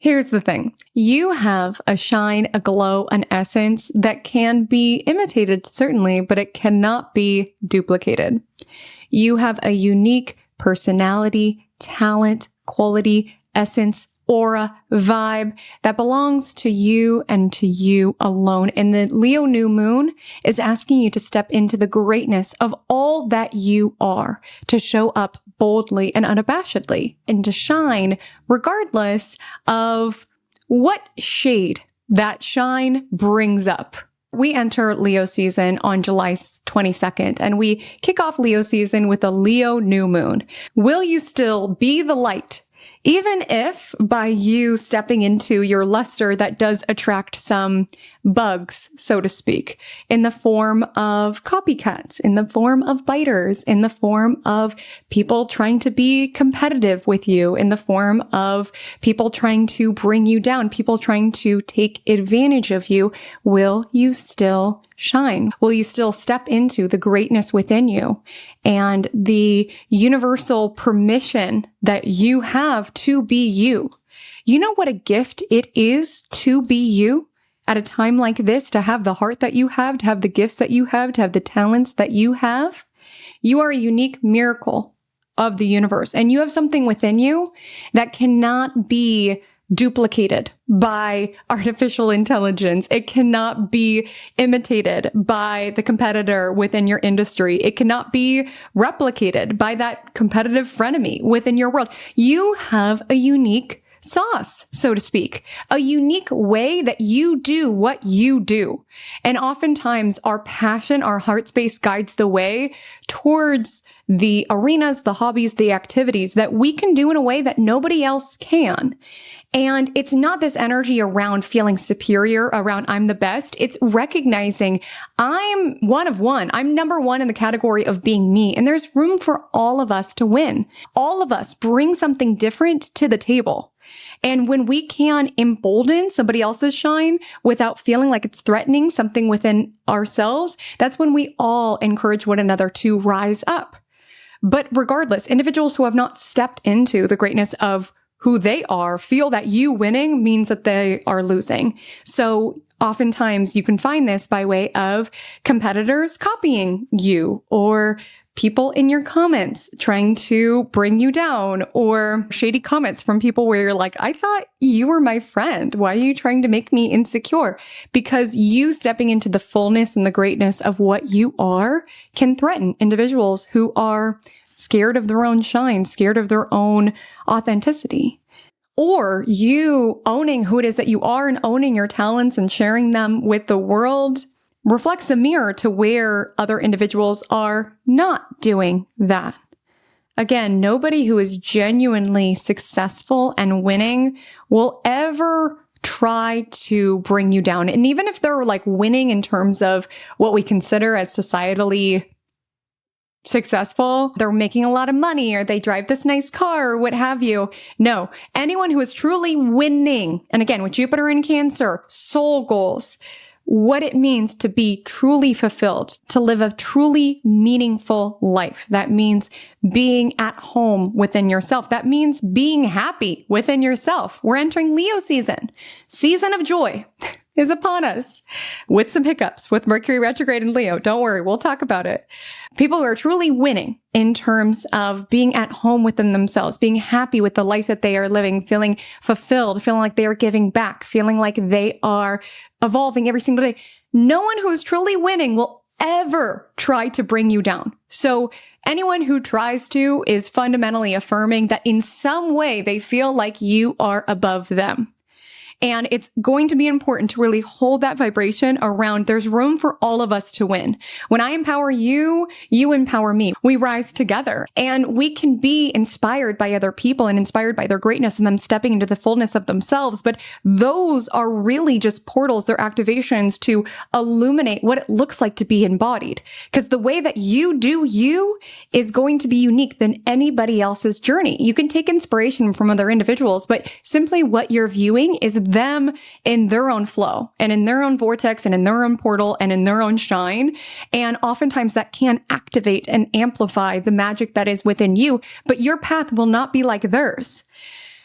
Here's the thing. You have a shine, a glow, an essence that can be imitated, certainly, but it cannot be duplicated. You have a unique personality, talent, quality, essence, aura, vibe that belongs to you and to you alone. And the Leo new moon is asking you to step into the greatness of all that you are, to show up boldly and unabashedly, and to shine regardless of what shade that shine brings up. We enter Leo season on July 22nd, and we kick off Leo season with a Leo new moon. Will you still be the light? Even if by you stepping into your luster, that does attract some bugs, so to speak, in the form of copycats, in the form of biters, in the form of people trying to be competitive with you, in the form of people trying to bring you down, people trying to take advantage of you, will you still shine? Will you still step into the greatness within you and the universal permission that you have to be you? You know what a gift it is to be you at a time like this, to have the heart that you have, to have the gifts that you have, to have the talents that you have. You are a unique miracle of the universe, and you have something within you that cannot be duplicated by artificial intelligence. It cannot be imitated by the competitor within your industry. It cannot be replicated by that competitive frenemy within your world. You have a unique sauce, so to speak, a unique way that you do what you do. And oftentimes our passion, our heart space guides the way towards the arenas, the hobbies, the activities that we can do in a way that nobody else can. And it's not this energy around feeling superior, around I'm the best. It's recognizing I'm one of one. I'm number one in the category of being me. And there's room for all of us to win. All of us bring something different to the table. And when we can embolden somebody else's shine without feeling like it's threatening something within ourselves, that's when we all encourage one another to rise up. But regardless, individuals who have not stepped into the greatness of who they are feel that you winning means that they are losing. So oftentimes you can find this by way of competitors copying you, or people in your comments trying to bring you down, or shady comments from people where you're like, I thought you were my friend. Why are you trying to make me insecure? Because you stepping into the fullness and the greatness of what you are can threaten individuals who are scared of their own shine, scared of their own authenticity. Or you owning who it is that you are and owning your talents and sharing them with the world reflects a mirror to where other individuals are not doing that. Again, nobody who is genuinely successful and winning will ever try to bring you down. And even if they're like winning in terms of what we consider as societally successful, they're making a lot of money, or they drive this nice car, or what have you. No, anyone who is truly winning, and again, with Jupiter in Cancer, soul goals, what it means to be truly fulfilled, to live a truly meaningful life. That means being at home within yourself. That means being happy within yourself. We're entering Leo season. Season of joy is upon us, with some hiccups, with Mercury retrograde in Leo. Don't worry, we'll talk about it. People who are truly winning in terms of being at home within themselves, being happy with the life that they are living, feeling fulfilled, feeling like they are giving back, feeling like they are evolving every single day. No one who is truly winning will ever try to bring you down. So anyone who tries to is fundamentally affirming that in some way they feel like you are above them. And it's going to be important to really hold that vibration around there's room for all of us to win. When I empower you, you empower me. We rise together, and we can be inspired by other people and inspired by their greatness and them stepping into the fullness of themselves. But those are really just portals. They're activations to illuminate what it looks like to be embodied. Because the way that you do you is going to be unique than anybody else's journey. You can take inspiration from other individuals, but simply what you're viewing is them in their own flow and in their own vortex and in their own portal and in their own shine. And oftentimes that can activate and amplify the magic that is within you, but your path will not be like theirs.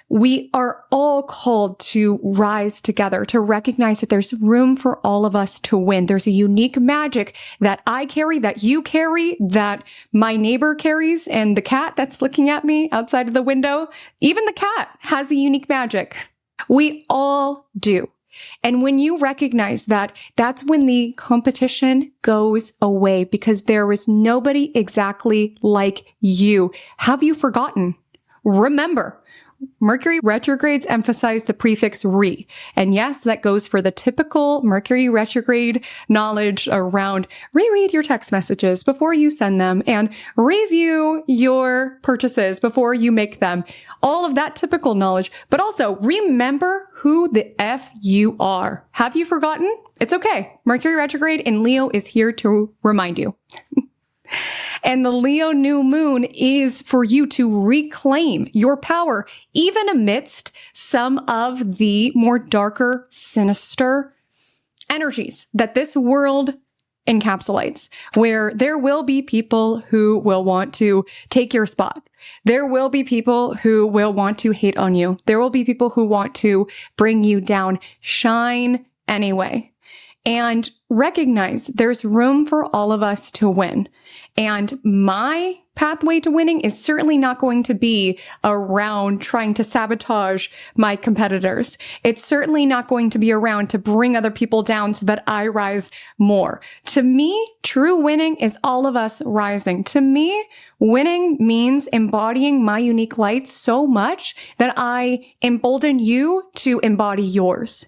We are all called to rise together, to recognize that there's room for all of us to win. There's a unique magic that I carry, that you carry, that my neighbor carries, and the cat that's looking at me outside of the window, even the cat has a unique magic. We all do. And when you recognize that, that's when the competition goes away, because there was nobody exactly like you. Have you forgotten? Remember, Mercury retrogrades emphasize the prefix re. And yes, that goes for the typical Mercury retrograde knowledge around reread your text messages before you send them and review your purchases before you make them. All of that typical knowledge, but also remember who the F you are. Have you forgotten? It's okay. Mercury retrograde in Leo is here to remind you. And the Leo new moon is for you to reclaim your power, even amidst some of the more darker, sinister energies that this world encapsulates, where there will be people who will want to take your spot. There will be people who will want to hate on you. There will be people who want to bring you down. Shine anyway. And recognize there's room for all of us to win. And my pathway to winning is certainly not going to be around trying to sabotage my competitors. It's certainly not going to be around to bring other people down so that I rise more. To me, true winning is all of us rising. To me, winning means embodying my unique light so much that I embolden you to embody yours.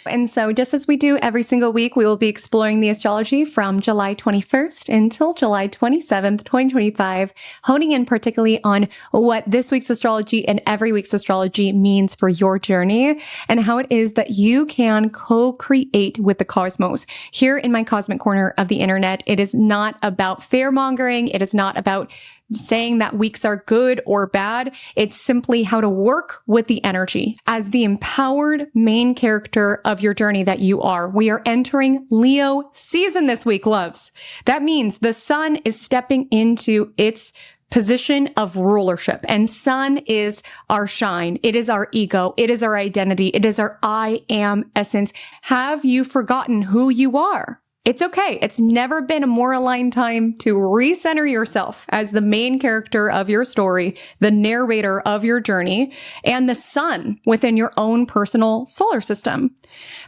And so just as we do every single week, we will be exploring the astrology from July 21st until July 27th, 2025, honing in particularly on what this week's astrology and every week's astrology means for your journey and how it is that you can co-create with the cosmos. Here in my cosmic corner of the internet, it is not about fear-mongering. It is not about saying that weeks are good or bad. It's simply how to work with the energy as the empowered main character of your journey that you are. We are entering Leo season this week, loves. That means the sun is stepping into its position of rulership, and sun is our shine. It is our ego. It is our identity. It is our I am essence. Have you forgotten who you are? It's okay. It's never been a more aligned time to recenter yourself as the main character of your story, the narrator of your journey, and the sun within your own personal solar system.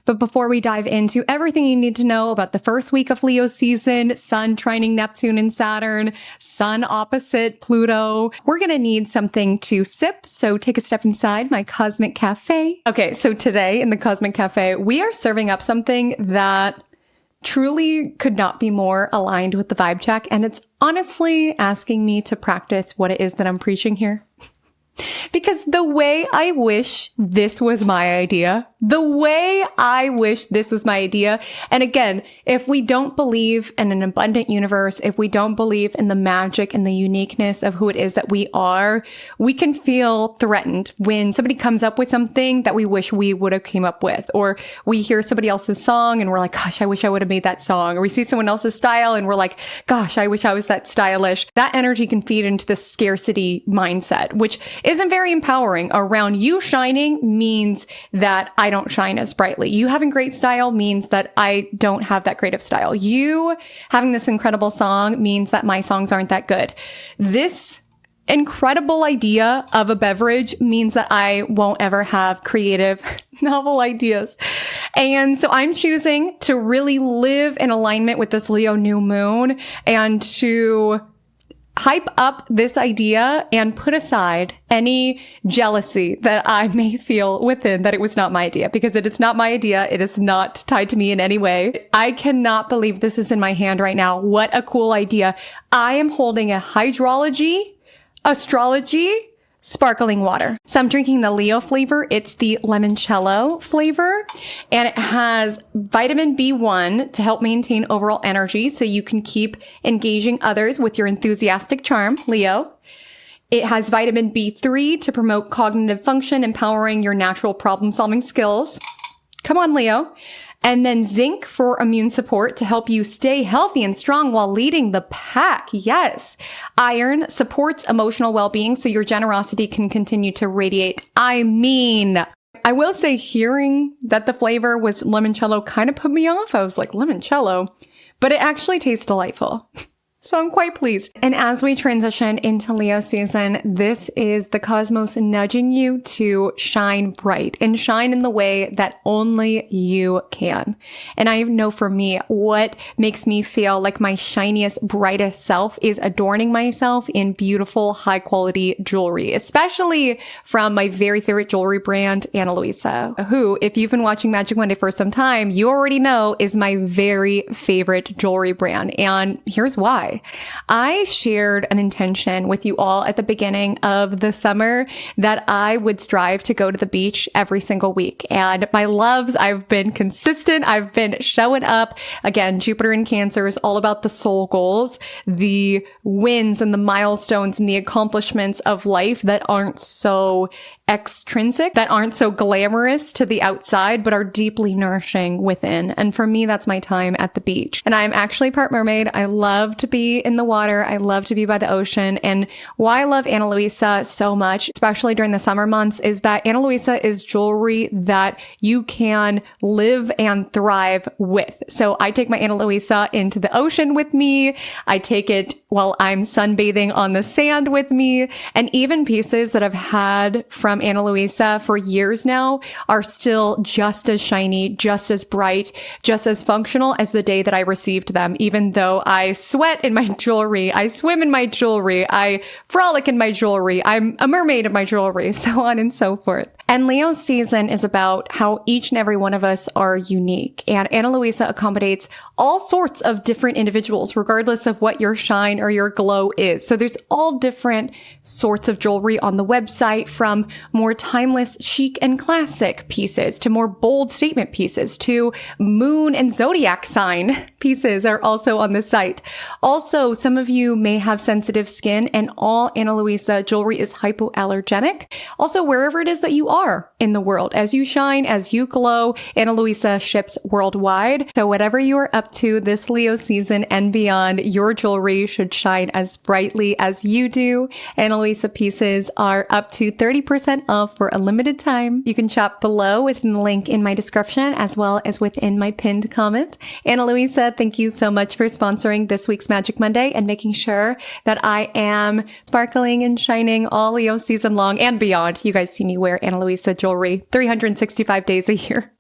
But before we dive into everything you need to know about the first week of Leo season, sun trining Neptune and Saturn, sun opposite Pluto, we're going to need something to sip. So take a step inside my Cosmic Café. Okay, so today in the Cosmic Café, we are serving up something that truly could not be more aligned with the vibe check. And it's honestly asking me to practice what it is that I'm preaching here. Because the way I wish this was my idea, and again, if we don't believe in an abundant universe, if we don't believe in the magic and the uniqueness of who it is that we are, we can feel threatened when somebody comes up with something that we wish we would have came up with, or we hear somebody else's song and we're like, gosh, I wish I would have made that song, or we see someone else's style and we're like, gosh, I wish I was that stylish. That energy can feed into the scarcity mindset, which isn't very empowering. Around you shining means that I don't shine as brightly. You having great style means that I don't have that great of style. You having this incredible song means that my songs aren't that good. This incredible idea of a beverage means that I won't ever have creative, novel ideas. And so I'm choosing to really live in alignment with this Leo new moon and to hype up this idea and put aside any jealousy that I may feel within that it was not my idea, because it is not my idea. It is not tied to me in any way. I cannot believe this is in my hand right now. What a cool idea. I am holding a hydrology, astrology, sparkling water. So I'm drinking the Leo flavor. It's the limoncello flavor, and it has vitamin B1 to help maintain overall energy so you can keep engaging others with your enthusiastic charm, Leo. It has vitamin B3 to promote cognitive function, empowering your natural problem-solving skills. Come on, Leo. And then zinc for immune support to help you stay healthy and strong while leading the pack. Yes. Iron supports emotional well-being so your generosity can continue to radiate. I will say hearing that the flavor was limoncello kind of put me off. I was like, limoncello? But it actually tastes delightful. So I'm quite pleased. And as we transition into Leo season, this is the cosmos nudging you to shine bright and shine in the way that only you can. And I know for me, what makes me feel like my shiniest, brightest self is adorning myself in beautiful, high quality jewelry, especially from my very favorite jewelry brand, Ana Luisa, who, if you've been watching Magic Monday for some time, you already know is my very favorite jewelry brand. And here's why. I shared an intention with you all at the beginning of the summer that I would strive to go to the beach every single week. And my loves, I've been consistent. I've been showing up. Again, Jupiter in Cancer is all about the soul goals, the wins and the milestones and the accomplishments of life that aren't so extrinsic, that aren't so glamorous to the outside, but are deeply nourishing within. And for me, that's my time at the beach. And I'm actually part mermaid. I love to be in the water. I love to be by the ocean. And why I love Ana Luisa so much, especially during the summer months, is that Ana Luisa is jewelry that you can live and thrive with. So I take my Ana Luisa into the ocean with me. I take it while I'm sunbathing on the sand with me. And even pieces that I've had from Ana Luisa for years now are still just as shiny, just as bright, just as functional as the day that I received them, even though I sweat in my jewelry, I swim in my jewelry, I frolic in my jewelry, I'm a mermaid in my jewelry, so on and so forth. And Leo season is about how each and every one of us are unique. And Ana Luisa accommodates all sorts of different individuals, regardless of what your shine or your glow is. So there's all different sorts of jewelry on the website, from more timeless, chic, and classic pieces to more bold statement pieces to moon and zodiac sign pieces are also on the site. Also, some of you may have sensitive skin, and all Ana Luisa jewelry is hypoallergenic. Also, wherever it is that you are in the world, as you shine, as you glow, Ana Luisa ships worldwide. So whatever you are up to this Leo season and beyond, your jewelry should shine as brightly as you do. Ana Luisa pieces are up to 30% off for a limited time. You can shop below within the link in my description, as well as within my pinned comment. Ana Luisa, thank you so much for sponsoring this week's Magic Monday and making sure that I am sparkling and shining all Leo season long and beyond. You guys see me wear Ana Luisa jewelry 365 days a year.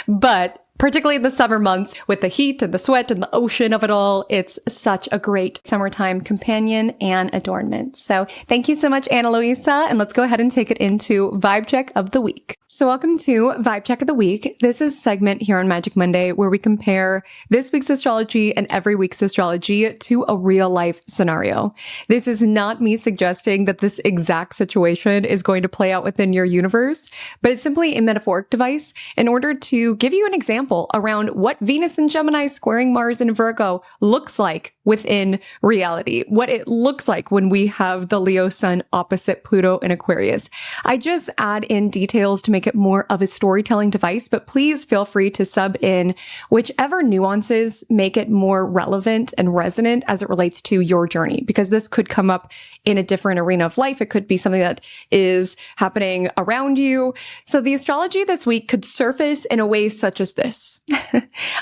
But particularly in the summer months with the heat and the sweat and the ocean of it all, it's such a great summertime companion and adornment. So thank you so much, Ana Luisa. And let's go ahead and take it into Vibe Check of the Week. So welcome to Vibe Check of the Week. This is a segment here on Magic Monday where we compare this week's astrology and every week's astrology to a real life scenario. This is not me suggesting that this exact situation is going to play out within your universe, but it's simply a metaphoric device in order to give you an example around what Venus in Gemini squaring Mars in Virgo looks like within reality, what it looks like when we have the Leo sun opposite Pluto in Aquarius. I just add in details to make it more of a storytelling device, but please feel free to sub in whichever nuances make it more relevant and resonant as it relates to your journey, because this could come up in a different arena of life. It could be something that is happening around you. So the astrology this week could surface in a way such as this.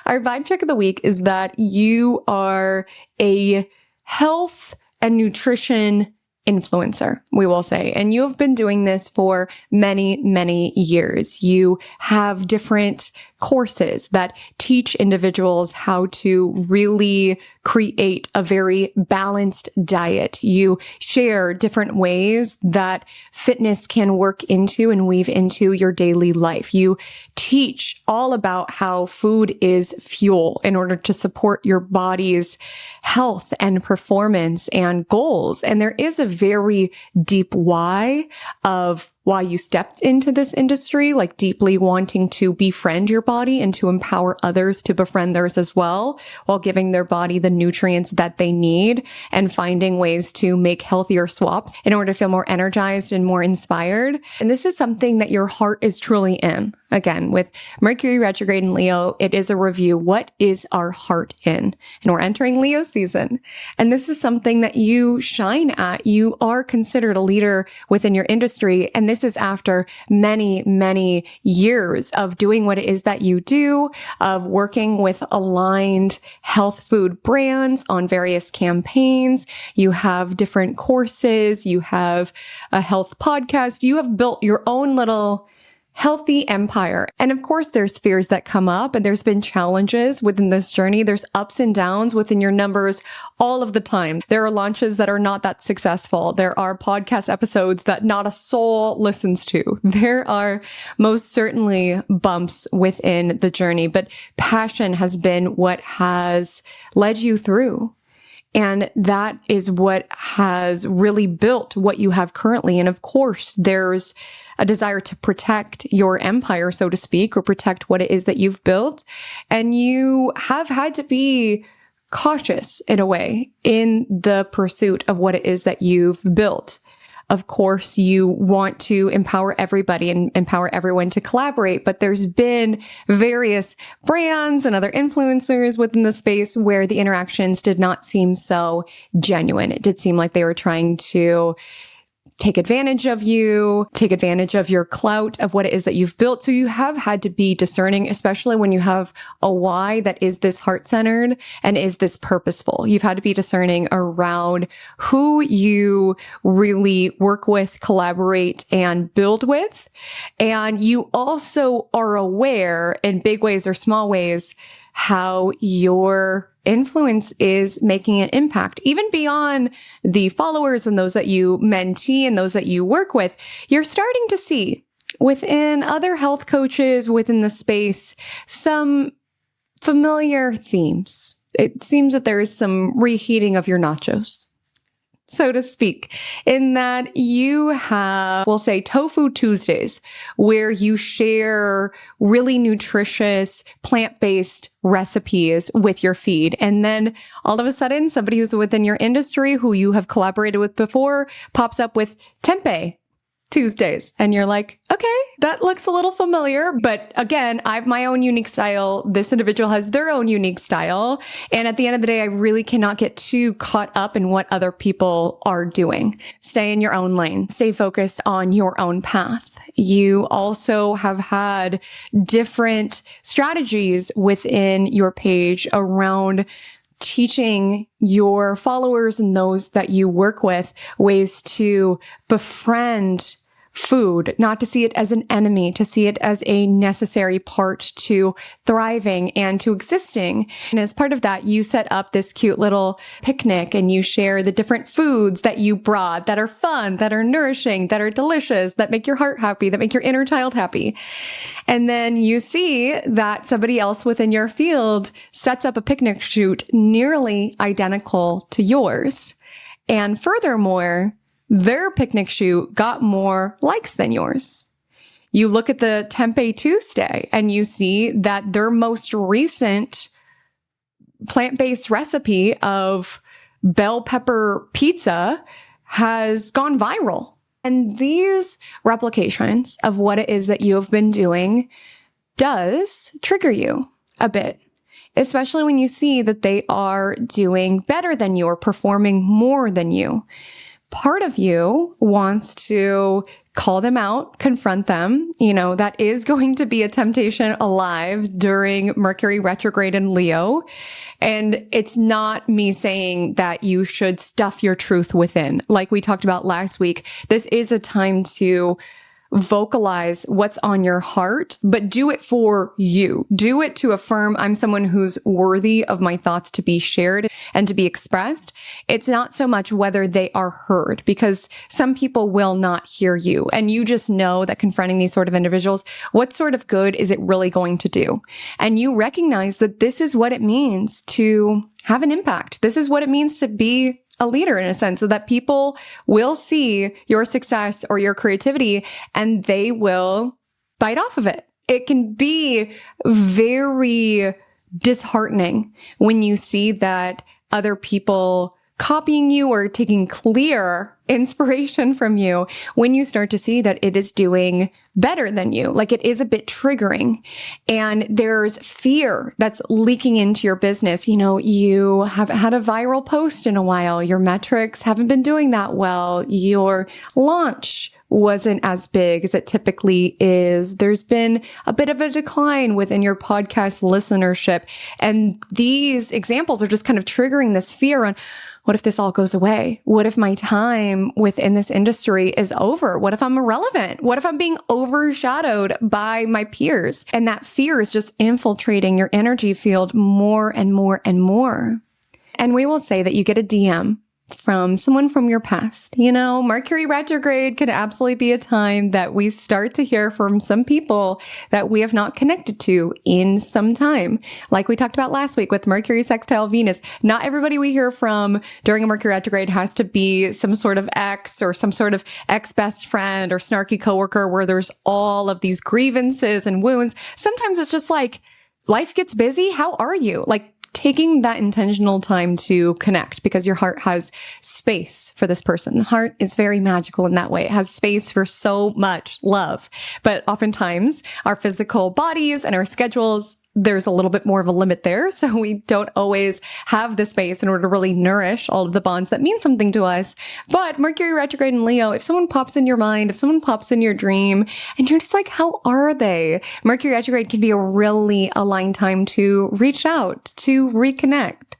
Our vibe check of the week is that you are a health and nutrition influencer, we will say. And you have been doing this for many, many years. You have different courses that teach individuals how to really create a very balanced diet. You share different ways that fitness can work into and weave into your daily life. You teach all about how food is fuel in order to support your body's health and performance and goals. And there is a very deep why of why you stepped into this industry, like deeply wanting to befriend your body and to empower others to befriend theirs as well, while giving their body the nutrients that they need and finding ways to make healthier swaps in order to feel more energized and more inspired. And this is something that your heart is truly in. Again, with Mercury retrograde in Leo, it is a review. What is our heart in? And we're entering Leo season. And this is something that you shine at. You are considered a leader within your industry. And this is after many, many years of doing what it is that you do, of working with aligned health food brands on various campaigns. You have different courses. You have a health podcast. You have built your own little healthy empire. And of course, there's fears that come up and there's been challenges within this journey. There's ups and downs within your numbers all of the time. There are launches that are not that successful. There are podcast episodes that not a soul listens to. There are most certainly bumps within the journey, but passion has been what has led you through. And that is what has really built what you have currently. And of course, there's a desire to protect your empire, so to speak, or protect what it is that you've built. And you have had to be cautious in a way in the pursuit of what it is that you've built. Of course, you want to empower everybody and empower everyone to collaborate, but there's been various brands and other influencers within the space where the interactions did not seem so genuine. It did seem like they were trying to take advantage of you, take advantage of your clout, of what it is that you've built. So you have had to be discerning, especially when you have a why that is this heart-centered and is this purposeful. You've had to be discerning around who you really work with, collaborate, and build with. And you also are aware in big ways or small ways how your influence is making an impact, even beyond the followers and those that you mentee and those that you work with. You're starting to see within other health coaches within the space some familiar themes. It seems that there is some reheating of your nachos, so to speak, in that you have, we'll say, Tofu Tuesdays, where you share really nutritious, plant-based recipes with your feed. And then all of a sudden, somebody who's within your industry who you have collaborated with before pops up with tempeh Tuesdays. And you're like, okay, that looks a little familiar. But again, I have my own unique style. This individual has their own unique style. And at the end of the day, I really cannot get too caught up in what other people are doing. Stay in your own lane. Stay focused on your own path. You also have had different strategies within your page around teaching your followers and those that you work with ways to befriend food, not to see it as an enemy, to see it as a necessary part to thriving and to existing. And as part of that, you set up this cute little picnic and you share the different foods that you brought that are fun, that are nourishing, that are delicious, that make your heart happy, that make your inner child happy. And then you see that somebody else within your field sets up a picnic shoot nearly identical to yours. And furthermore, their picnic shoot got more likes than yours. You look at the Tempeh Tuesday and you see that their most recent plant-based recipe of bell pepper pizza has gone viral. And these replications of what it is that you have been doing does trigger you a bit, especially when you see that they are doing better than you or performing more than you. Part of you wants to call them out, confront them. You know, that is going to be a temptation alive during Mercury retrograde in Leo. And it's not me saying that you should stuff your truth within. Like we talked about last week, this is a time to vocalize what's on your heart, but do it for you. Do it to affirm I'm someone who's worthy of my thoughts to be shared and to be expressed. It's not so much whether they are heard, because some people will not hear you. And you just know that confronting these sort of individuals, what sort of good is it really going to do? And you recognize that this is what it means to have an impact. This is what it means to be a leader in a sense, so that people will see your success or your creativity and they will bite off of it. It can be very disheartening when you see that other people copying you or taking clear inspiration from you, when you start to see that it is doing better than you. Like, it is a bit triggering, and there's fear that's leaking into your business. You haven't had a viral post in a while. Your metrics haven't been doing that well. Your launch wasn't as big as it typically is. There's been a bit of a decline within your podcast listenership. And these examples are just kind of triggering this fear on, what if this all goes away? What if my time within this industry is over? What if I'm irrelevant? What if I'm being overshadowed by my peers? And that fear is just infiltrating your energy field more and more and more. And we will say that you get a DM from someone from your past. Mercury retrograde can absolutely be a time that we start to hear from some people that we have not connected to in some time. Like we talked about last week with Mercury sextile Venus. Not everybody we hear from during a Mercury retrograde has to be some sort of ex or some sort of ex-best friend or snarky coworker where there's all of these grievances and wounds. Sometimes it's just like, life gets busy. How are you? Like, taking that intentional time to connect, because your heart has space for this person. The heart is very magical in that way. It has space for so much love. But oftentimes our physical bodies and our schedules, there's a little bit more of a limit there. So we don't always have the space in order to really nourish all of the bonds that mean something to us. But Mercury retrograde in Leo, if someone pops in your mind, if someone pops in your dream, and you're just like, how are they? Mercury retrograde can be a really aligned time to reach out, to reconnect,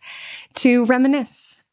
to reminisce.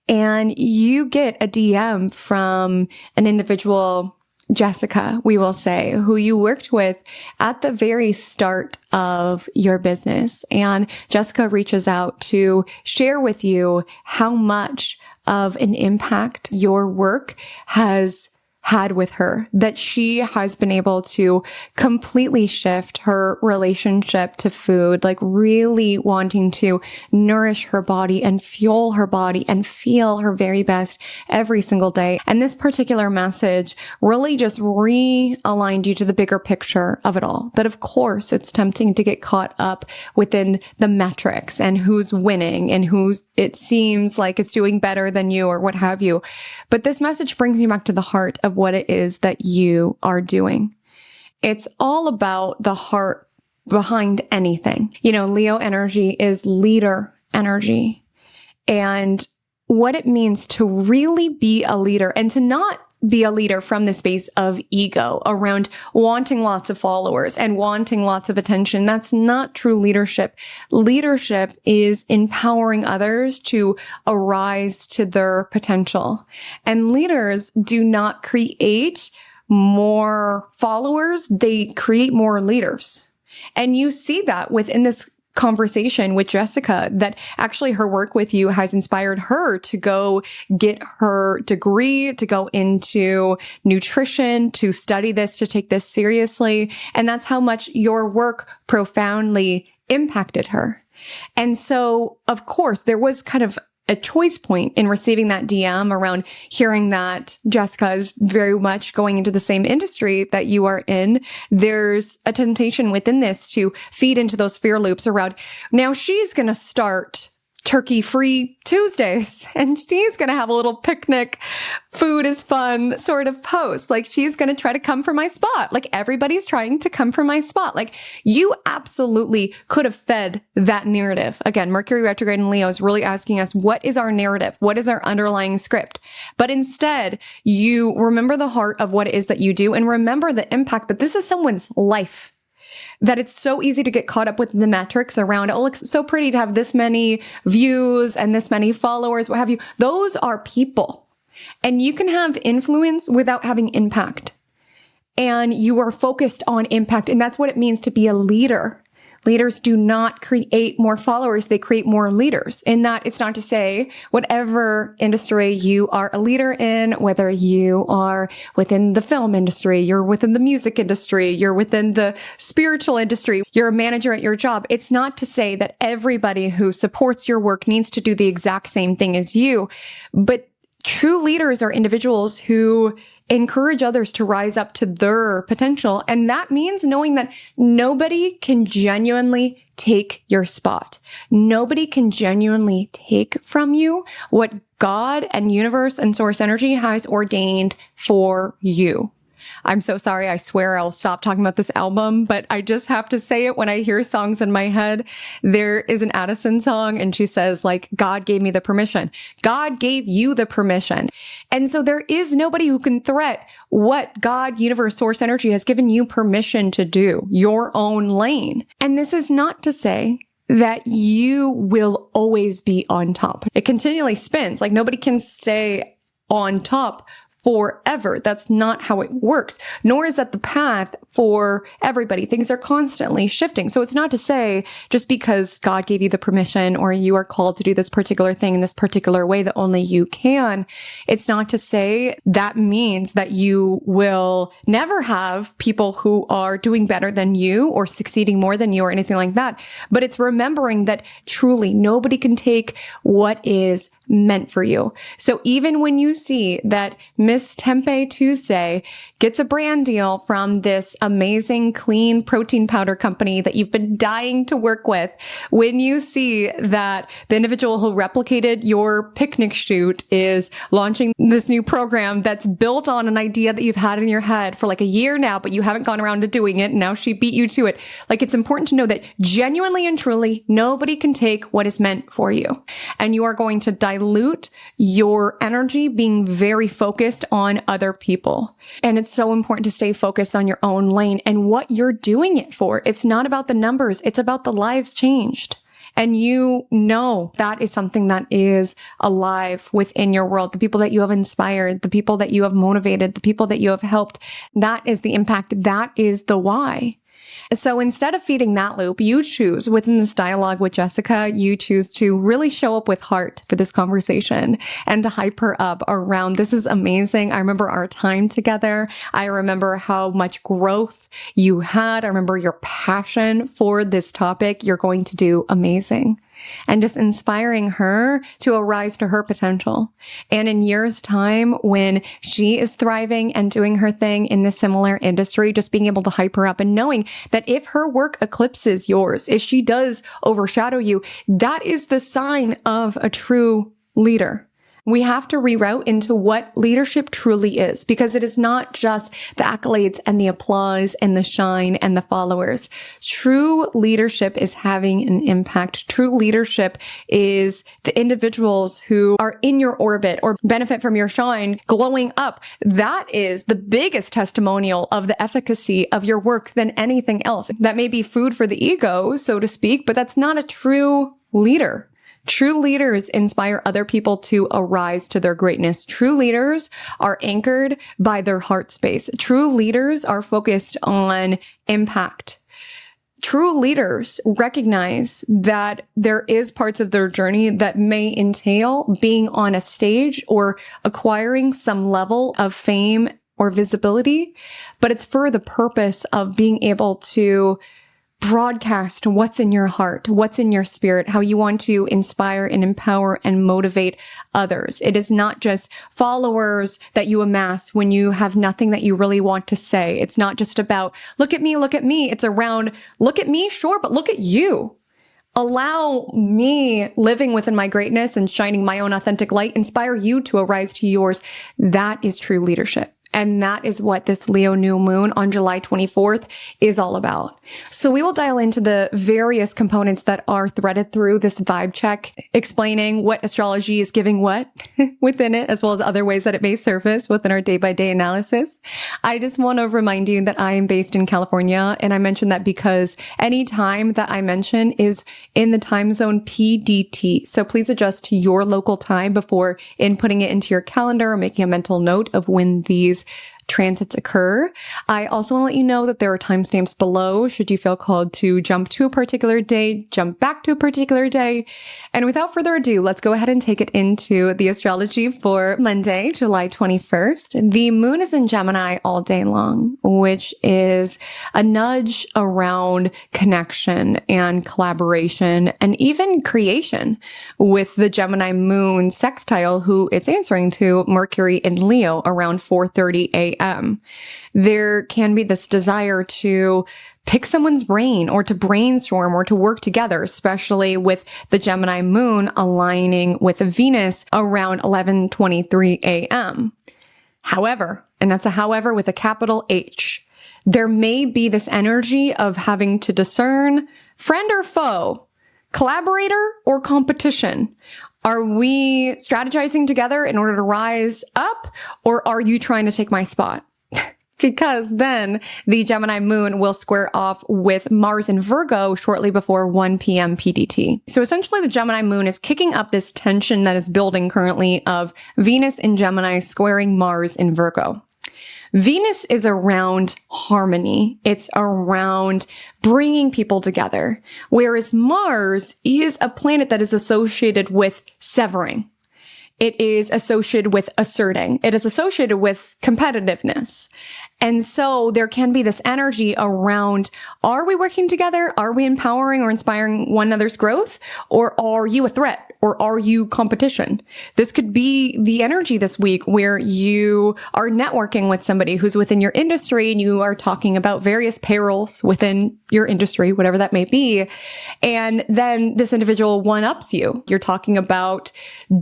And you get a DM from an individual, Jessica, we will say, who you worked with at the very start of your business. And Jessica reaches out to share with you how much of an impact your work has had with her, that she has been able to completely shift her relationship to food, like really wanting to nourish her body and fuel her body and feel her very best every single day. And this particular message really just realigned you to the bigger picture of it all. That of course it's tempting to get caught up within the metrics and who's winning and who's it seems like it's doing better than you or what have you. But this message brings you back to the heart of what it is that you are doing. It's all about the heart behind anything. Leo energy is leader energy, and what it means to really be a leader and to not be a leader from the space of ego around wanting lots of followers and wanting lots of attention. That's not true leadership. Leadership is empowering others to arise to their potential. And leaders do not create more followers. They create more leaders. And you see that within this conversation with Jessica, that actually her work with you has inspired her to go get her degree, to go into nutrition, to study this, to take this seriously. And that's how much your work profoundly impacted her. And so, of course, there was kind of a choice point in receiving that DM around hearing that Jessica is very much going into the same industry that you are in. There's a temptation within this to feed into those fear loops around, now she's going to start turkey-free Tuesdays, and she's going to have a little picnic, food is fun sort of post. Like, she's going to try to come for my spot. Like, everybody's trying to come for my spot. Like, you absolutely could have fed that narrative. Again, Mercury retrograde in Leo is really asking us, what is our narrative? What is our underlying script? But instead, you remember the heart of what it is that you do, and remember the impact that this is someone's life. That it's so easy to get caught up with the metrics around, oh, it's so pretty to have this many views and this many followers, what have you. Those are people. And you can have influence without having impact. And you are focused on impact. And that's what it means to be a leader. Leaders do not create more followers. They create more leaders. In that, it's not to say whatever industry you are a leader in, whether you are within the film industry, you're within the music industry, you're within the spiritual industry, you're a manager at your job. It's not to say that everybody who supports your work needs to do the exact same thing as you, but true leaders are individuals who encourage others to rise up to their potential. And that means knowing that nobody can genuinely take your spot. Nobody can genuinely take from you what God and universe and source energy has ordained for you. I'm so sorry. I swear I'll stop talking about this album, but I just have to say it when I hear songs in my head. There is an Addison song and she says, like, God gave me the permission. God gave you the permission. And so there is nobody who can threat what God, universe, source energy has given you permission to do, your own lane. And this is not to say that you will always be on top. It continually spins. Like, nobody can stay on top forever. That's not how it works, nor is that the path for everybody. Things are constantly shifting. So it's not to say just because God gave you the permission or you are called to do this particular thing in this particular way that only you can. It's not to say that means that you will never have people who are doing better than you or succeeding more than you or anything like that. But it's remembering that truly nobody can take what is meant for you. So even when you see that Miss Tempeh Tuesday gets a brand deal from this amazing clean protein powder company that you've been dying to work with, when you see that the individual who replicated your picnic shoot is launching this new program that's built on an idea that you've had in your head for like a year now, but you haven't gone around to doing it, and now she beat you to it. Like, it's important to know that genuinely and truly, nobody can take what is meant for you. And you are going to dilute your energy being very focused on other people. And it's so important to stay focused on your own lane and what you're doing it for. It's not about the numbers. It's about the lives changed. And you know that is something that is alive within your world. The people that you have inspired, the people that you have motivated, the people that you have helped, that is the impact. That is the why. So instead of feeding that loop, you choose within this dialogue with Jessica, you choose to really show up with heart for this conversation and to hype her up around, this is amazing. I remember our time together. I remember how much growth you had. I remember your passion for this topic. You're going to do amazing. And just inspiring her to arise to her potential. And in years' time, when she is thriving and doing her thing in this similar industry, just being able to hype her up and knowing that if her work eclipses yours, if she does overshadow you, that is the sign of a true leader. We have to reroute into what leadership truly is, because it is not just the accolades and the applause and the shine and the followers. True leadership is having an impact. True leadership is the individuals who are in your orbit or benefit from your shine glowing up. That is the biggest testimonial of the efficacy of your work than anything else. That may be food for the ego, so to speak, but that's not a true leader. True leaders inspire other people to arise to their greatness. True leaders are anchored by their heart space. True leaders are focused on impact. True leaders recognize that there is parts of their journey that may entail being on a stage or acquiring some level of fame or visibility, but it's for the purpose of being able to broadcast what's in your heart, what's in your spirit, how you want to inspire and empower and motivate others. It is not just followers that you amass when you have nothing that you really want to say. It's not just about, look at me, look at me. It's around, look at me, sure, but look at you. Allow me living within my greatness and shining my own authentic light, inspire you to arise to yours. That is true leadership. And that is what this Leo new moon on July 24th is all about. So we will dial into the various components that are threaded through this vibe check, explaining what astrology is giving what within it, as well as other ways that it may surface within our day-by-day analysis. I just want to remind you that I am based in California, and I mention that because any time that I mention is in the time zone PDT. So please adjust to your local time before inputting it into your calendar or making a mental note of when these transits occur. I also want to let you know that there are timestamps below should you feel called to jump to a particular day, jump back to a particular day. And without further ado, let's go ahead and take it into the astrology for Monday, July 21st. The moon is in Gemini all day long, which is a nudge around connection and collaboration and even creation, with the Gemini moon sextile who it's answering to Mercury in Leo around 4:30 a.m. There can be this desire to pick someone's brain or to brainstorm or to work together, especially with the Gemini moon aligning with Venus around 11:23 a.m. However, and that's a however with a capital H, there may be this energy of having to discern friend or foe, collaborator or competition. Are we strategizing together in order to rise up, or are you trying to take my spot? Because then the Gemini moon will square off with Mars in Virgo shortly before 1 p.m. PDT. So essentially the Gemini moon is kicking up this tension that is building currently of Venus in Gemini squaring Mars in Virgo. Venus is around harmony. It's around bringing people together. Whereas Mars is a planet that is associated with severing. It is associated with asserting. It is associated with competitiveness. And so there can be this energy around, are we working together? Are we empowering or inspiring one another's growth? Or are you a threat? Or are you competition? This could be the energy this week where you are networking with somebody who's within your industry and you are talking about various perils within your industry, whatever that may be. And then this individual one-ups you. You're talking about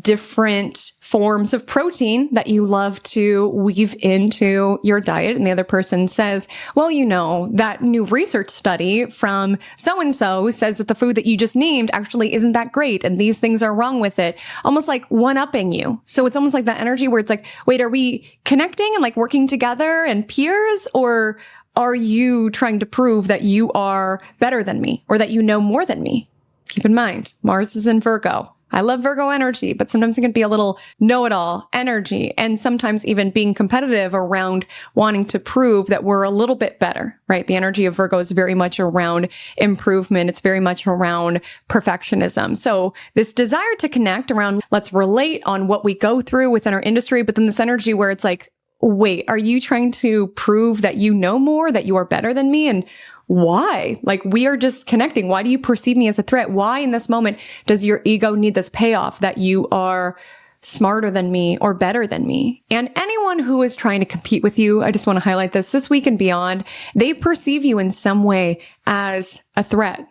different forms of protein that you love to weave into your diet. And the other person says, well, you know, that new research study from so-and-so says that the food that you just named actually isn't that great. And these things are wrong with it. Almost like one-upping you. So it's almost like that energy where it's like, wait, are we connecting and like working together and peers? Or are you trying to prove that you are better than me or that you know more than me? Keep in mind, Mars is in Virgo. I love Virgo energy, but sometimes it can be a little know-it-all energy, and sometimes even being competitive around wanting to prove that we're a little bit better, right? The energy of Virgo is very much around improvement. It's very much around perfectionism. So this desire to connect around, let's relate on what we go through within our industry, but then this energy where it's like, wait, are you trying to prove that you know more, that you are better than me? And why? Like, we are just connecting. Why do you perceive me as a threat? Why in this moment does your ego need this payoff that you are smarter than me or better than me? And anyone who is trying to compete with you, I just want to highlight this week and beyond, they perceive you in some way as a threat.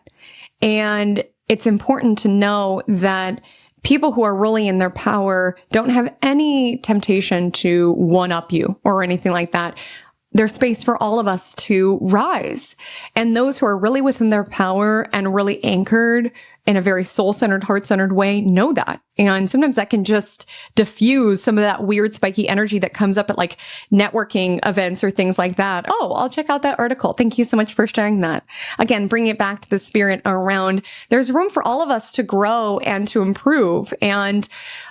And it's important to know that people who are really in their power don't have any temptation to one-up you or anything like that. There's space for all of us to rise. And those who are really within their power and really anchored in a very soul-centered, heart-centered way know that. And sometimes that can just diffuse some of that weird spiky energy that comes up at like networking events or things like that. Oh, I'll check out that article. Thank you so much for sharing that. Again, bring it back to the spirit around there's room for all of us to grow and to improve. And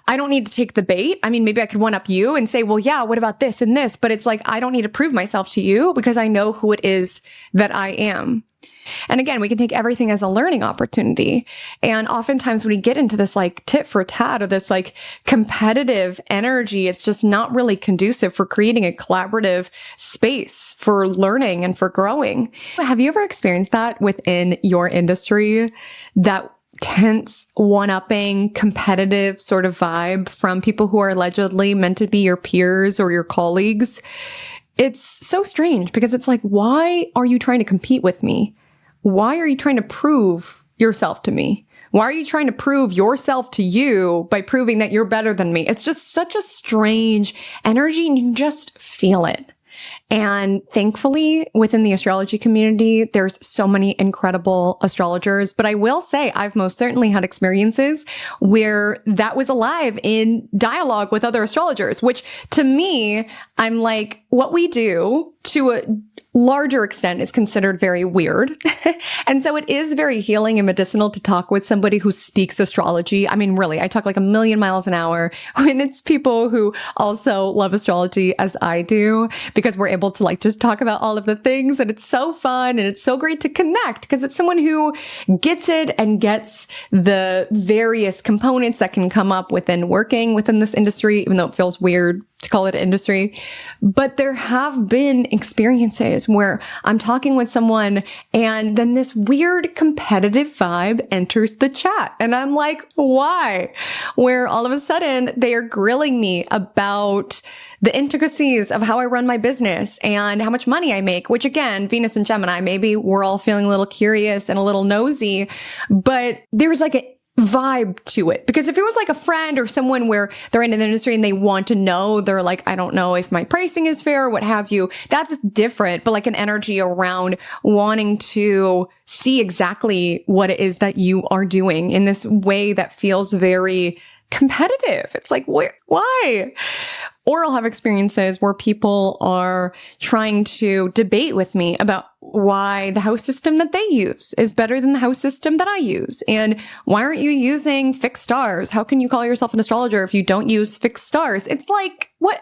I don't need to take the bait. I mean, maybe I could one up you and say, well, yeah, what about this and this? But it's like, I don't need to prove myself to you because I know who it is that I am. And again, we can take everything as a learning opportunity. And oftentimes when we get into this like tit for tat or this like competitive energy, it's just not really conducive for creating a collaborative space for learning and for growing. Have you ever experienced that within your industry? That tense, one-upping, competitive sort of vibe from people who are allegedly meant to be your peers or your colleagues? It's so strange because it's like, why are you trying to compete with me? Why are you trying to prove yourself to me? Why are you trying to prove yourself to you by proving that you're better than me? It's just such a strange energy and you just feel it. And thankfully, within the astrology community, there's so many incredible astrologers. But I will say I've most certainly had experiences where that was alive in dialogue with other astrologers, which to me, I'm like, what we do to a larger extent is considered very weird. And so it is very healing and medicinal to talk with somebody who speaks astrology. I mean, really, I talk like a million miles an hour when it's people who also love astrology as I do, because we're able to like just talk about all of the things, and it's so fun and it's so great to connect because it's someone who gets it and gets the various components that can come up within working within this industry, even though it feels weird to call it industry. But there have been experiences where I'm talking with someone and then this weird competitive vibe enters the chat. And I'm like, why? Where all of a sudden they are grilling me about the intricacies of how I run my business and how much money I make, which again, Venus and Gemini, maybe we're all feeling a little curious and a little nosy, but there's like a vibe to it. Because if it was like a friend or someone where they're in the industry and they want to know, they're like, I don't know if my pricing is fair or what have you, that's different. But like an energy around wanting to see exactly what it is that you are doing in this way that feels very competitive. It's like, why? Or I'll have experiences where people are trying to debate with me about why the house system that they use is better than the house system that I use. And why aren't you using fixed stars? How can you call yourself an astrologer if you don't use fixed stars? It's like, what?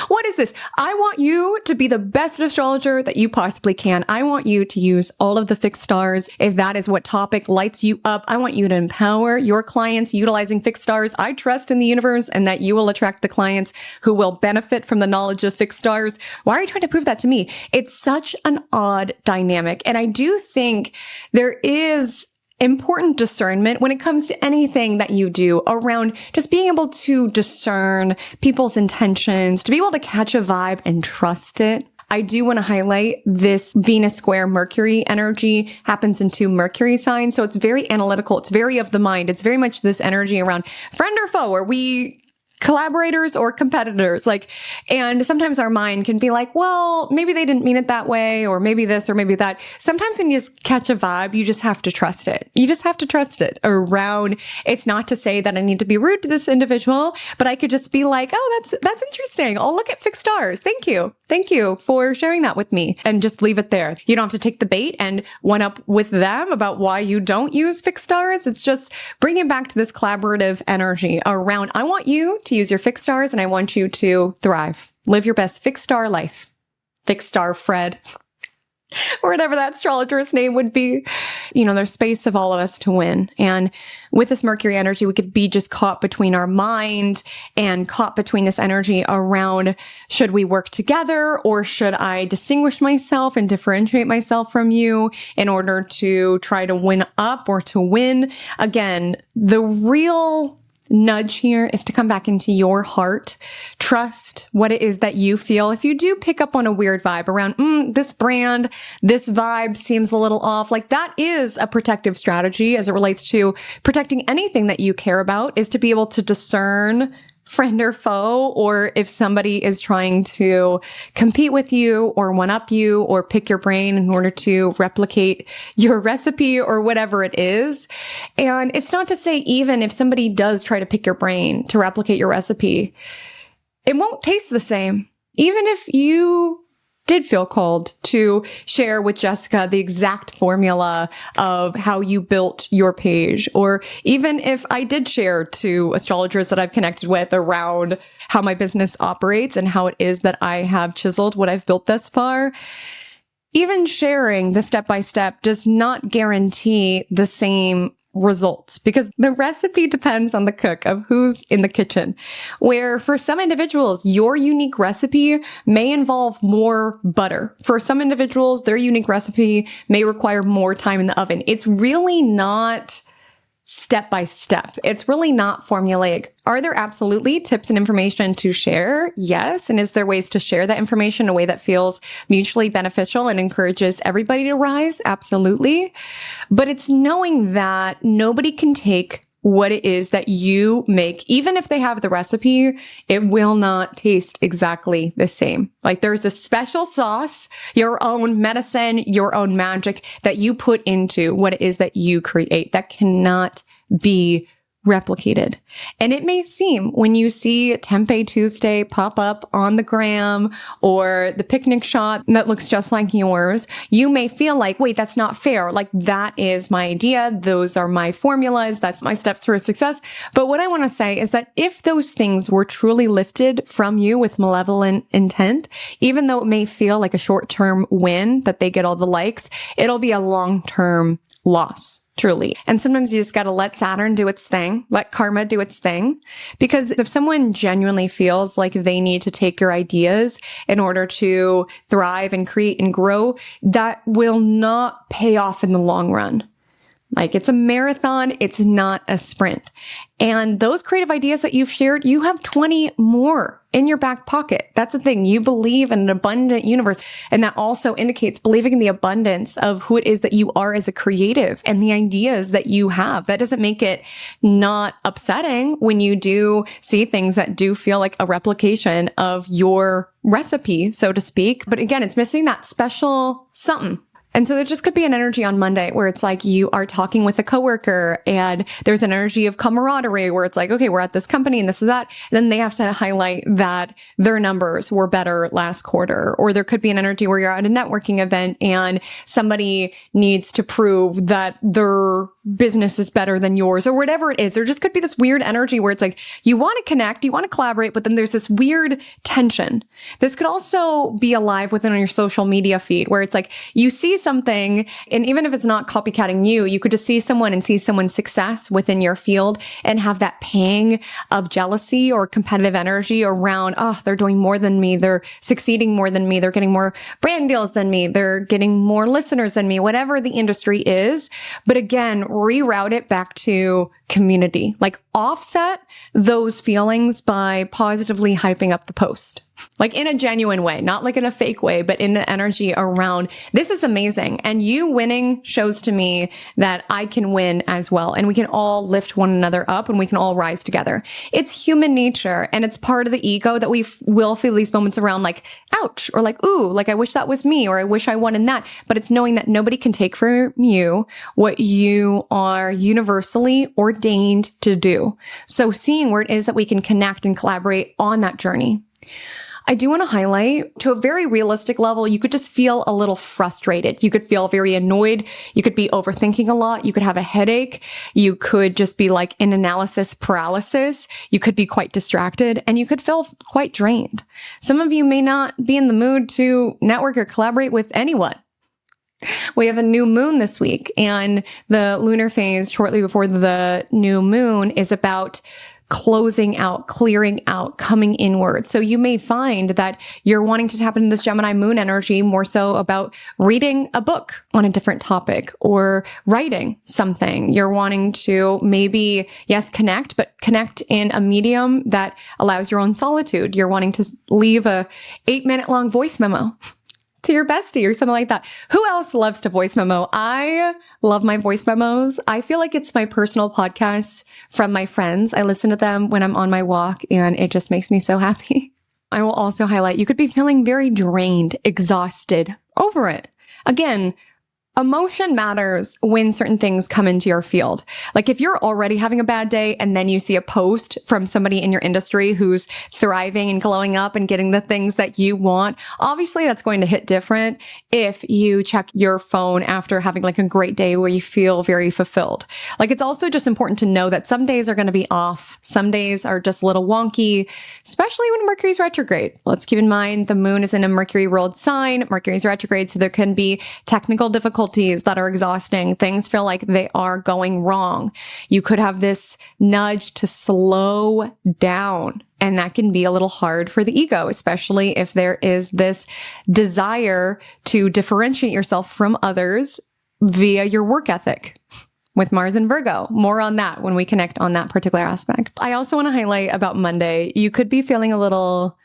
What is this? I want you to be the best astrologer that you possibly can. I want you to use all of the fixed stars. If that is what topic lights you up, I want you to empower your clients utilizing fixed stars. I trust in the universe and that you will attract the clients who will benefit from the knowledge of fixed stars. Why are you trying to prove that to me? It's such an odd dynamic. And I do think there is important discernment when it comes to anything that you do around just being able to discern people's intentions, to be able to catch a vibe and trust it. I do want to highlight this Venus square Mercury energy happens in 2 Mercury signs. So it's very analytical. It's very of the mind. It's very much this energy around friend or foe. Are we collaborators or competitors? And sometimes our mind can be like, well, maybe they didn't mean it that way, or maybe this, or maybe that. Sometimes when you just catch a vibe, you just have to trust it. You just have to trust it around. It's not to say that I need to be rude to this individual, but I could just be like, oh, that's interesting. I'll look at fixed stars. Thank you. Thank you for sharing that with me, and just leave it there. You don't have to take the bait and one up with them about why you don't use fixed stars. It's just bringing back to this collaborative energy around, I want you to use your fixed stars and I want you to thrive. Live your best fixed star life. Fixed star Fred. Or whatever that astrologer's name would be. There's space of all of us to win. And with this Mercury energy, we could be just caught between our mind and caught between this energy around, should we work together or should I distinguish myself and differentiate myself from you in order to try to win up or to win? Again, the real nudge here is to come back into your heart. Trust what it is that you feel. If you do pick up on a weird vibe around, this brand, this vibe seems a little off, that is a protective strategy as it relates to protecting anything that you care about, is to be able to discern friend or foe, or if somebody is trying to compete with you or one up you or pick your brain in order to replicate your recipe or whatever it is. And it's not to say even if somebody does try to pick your brain to replicate your recipe, it won't taste the same. Even if you did feel called to share with Jessica the exact formula of how you built your page, or even if I did share to astrologers that I've connected with around how my business operates and how it is that I have chiseled what I've built thus far, even sharing the step-by-step does not guarantee the same results, because the recipe depends on the cook of who's in the kitchen. Where for some individuals, your unique recipe may involve more butter. For some individuals, their unique recipe may require more time in the oven. It's really not step by step. It's really not formulaic. Are there absolutely tips and information to share? Yes. And is there ways to share that information in a way that feels mutually beneficial and encourages everybody to rise? Absolutely. But it's knowing that nobody can take what it is that you make. Even if they have the recipe, it will not taste exactly the same. Like there's a special sauce, your own medicine, your own magic that you put into what it is that you create that cannot be replicated. And it may seem when you see Tempeh Tuesday pop up on the gram or the picnic shot that looks just like yours, you may feel like, wait, that's not fair. Like that is my idea. Those are my formulas. That's my steps for success. But what I want to say is that if those things were truly lifted from you with malevolent intent, even though it may feel like a short-term win that they get all the likes, it'll be a long-term loss. Truly. And sometimes you just got to let Saturn do its thing, let karma do its thing. Because if someone genuinely feels like they need to take your ideas in order to thrive and create and grow, that will not pay off in the long run. Like it's a marathon, it's not a sprint. And those creative ideas that you've shared, you have 20 more in your back pocket. That's the thing. You believe in an abundant universe. And that also indicates believing in the abundance of who it is that you are as a creative and the ideas that you have. That doesn't make it not upsetting when you do see things that do feel like a replication of your recipe, so to speak. But again, it's missing that special something. And so there just could be an energy on Monday where it's like you are talking with a coworker and there's an energy of camaraderie where it's like, okay, we're at this company and this is that. And then they have to highlight that their numbers were better last quarter. Or there could be an energy where you're at a networking event and somebody needs to prove that their business is better than yours or whatever it is. There just could be this weird energy where it's like you want to connect, you want to collaborate, but then there's this weird tension. This could also be alive within your social media feed where it's like you see something, and even if it's not copycatting you, you could just see someone and see someone's success within your field and have that pang of jealousy or competitive energy around, oh, they're doing more than me. They're succeeding more than me. They're getting more brand deals than me. They're getting more listeners than me, whatever the industry is. But again, reroute it back to community, like offset those feelings by positively hyping up the post. Like in a genuine way, not like in a fake way, but in the energy around, this is amazing. And you winning shows to me that I can win as well. And we can all lift one another up and we can all rise together. It's human nature. And it's part of the ego that we will feel these moments around like, ouch, or like, ooh, like I wish that was me, or I wish I won in that. But it's knowing that nobody can take from you what you are universally ordained to do. So seeing where it is that we can connect and collaborate on that journey. I do want to highlight, to a very realistic level, you could just feel a little frustrated. You could feel very annoyed. You could be overthinking a lot. You could have a headache. You could just be like in analysis paralysis. You could be quite distracted and you could feel quite drained. Some of you may not be in the mood to network or collaborate with anyone. We have a new moon this week, and the lunar phase shortly before the new moon is about closing out, clearing out, coming inward. So you may find that you're wanting to tap into this Gemini moon energy more so about reading a book on a different topic or writing something. You're wanting to maybe, yes, connect, but connect in a medium that allows your own solitude. You're wanting to leave a 8-minute long voice memo to your bestie or something like that. Who else loves to voice memo? I love my voice memos. I feel like it's my personal podcasts from my friends. I listen to them when I'm on my walk and it just makes me so happy. I will also highlight, you could be feeling very drained, exhausted, over it. Again, emotion matters when certain things come into your field. Like if you're already having a bad day and then you see a post from somebody in your industry who's thriving and glowing up and getting the things that you want, obviously that's going to hit different if you check your phone after having like a great day where you feel very fulfilled. Like it's also just important to know that some days are going to be off. Some days are just a little wonky, especially when Mercury's retrograde. Let's keep in mind the moon is in a Mercury ruled sign. Mercury's retrograde, so there can be technical difficulties that are exhausting. Things feel like they are going wrong. You could have this nudge to slow down. And that can be a little hard for the ego, especially if there is this desire to differentiate yourself from others via your work ethic. With Mars and Virgo. More on that when we connect on that particular aspect. I also want to highlight about Monday, you could be feeling a little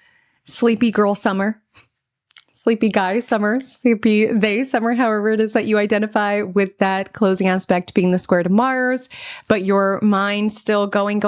sleepy girl summer. sleepy guy summer, sleepy they summer, however it is that you identify, with that closing aspect being the square to Mars, but your mind still going.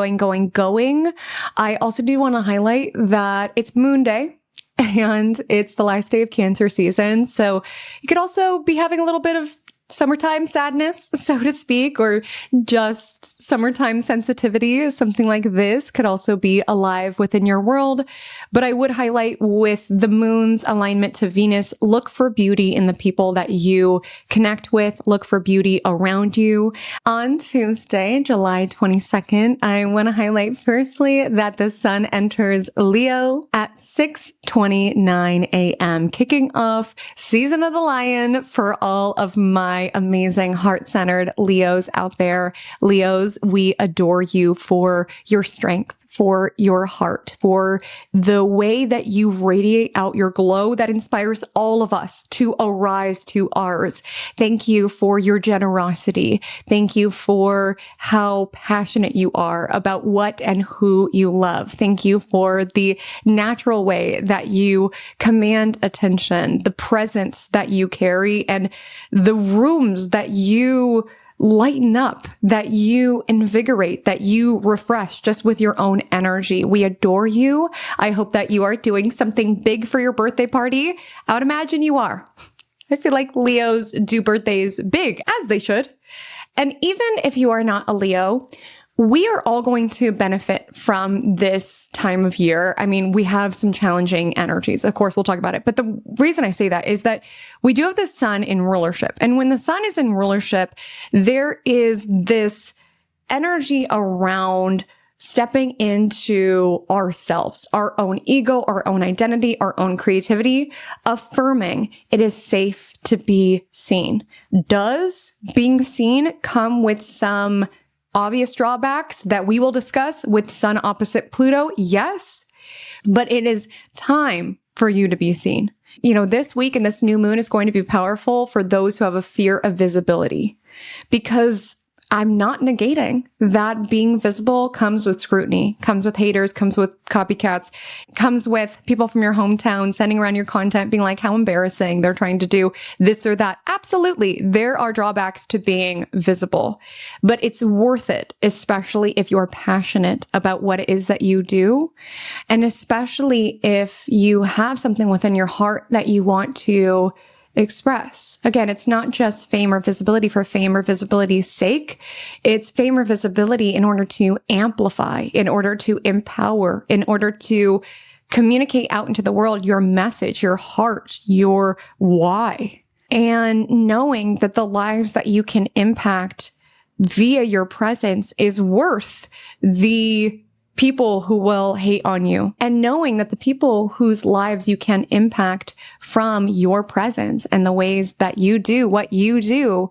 I also do want to highlight that it's Moon Day. And it's the last day of Cancer season. So you could also be having a little bit of summertime sadness, so to speak, or just summertime sensitivity. Something like this could also be alive within your world. But I would highlight, with the moon's alignment to Venus, look for beauty in the people that you connect with. Look for beauty around you. On Tuesday, July 22nd, I want to highlight firstly that the sun enters Leo at 6:29 a.m., kicking off Season of the Lion for all of my amazing heart-centered Leos out there. Leos, we adore you for your strength, for your heart, for the way that you radiate out your glow that inspires all of us to arise to ours. Thank you for your generosity. Thank you for how passionate you are about what and who you love. Thank you for the natural way that you command attention, the presence that you carry, and the rooms that you lighten up, that you invigorate, that you refresh just with your own energy. We adore you. I hope that you are doing something big for your birthday party. I would imagine you are. I feel like Leos do birthdays big, as they should. And even if you are not a Leo, we are all going to benefit from this time of year. I mean, we have some challenging energies. Of course, we'll talk about it. But the reason I say that is that we do have the sun in rulership. And when the sun is in rulership, there is this energy around stepping into ourselves, our own ego, our own identity, our own creativity, affirming it is safe to be seen. Does being seen come with some obvious drawbacks that we will discuss with sun opposite Pluto? Yes, but it is time for you to be seen. You know, this week and this new moon is going to be powerful for those who have a fear of visibility, because I'm not negating that being visible comes with scrutiny, comes with haters, comes with copycats, comes with people from your hometown sending around your content being like, how embarrassing, they're trying to do this or that. Absolutely. There are drawbacks to being visible, but it's worth it, especially if you're passionate about what it is that you do. And especially if you have something within your heart that you want to express. Again, it's not just fame or visibility for fame or visibility's sake. It's fame or visibility in order to amplify, in order to empower, in order to communicate out into the world your message, your heart, your why. And knowing that the lives that you can impact via your presence is worth the people who will hate on you, and knowing that the people whose lives you can impact from your presence and the ways that you do what you do,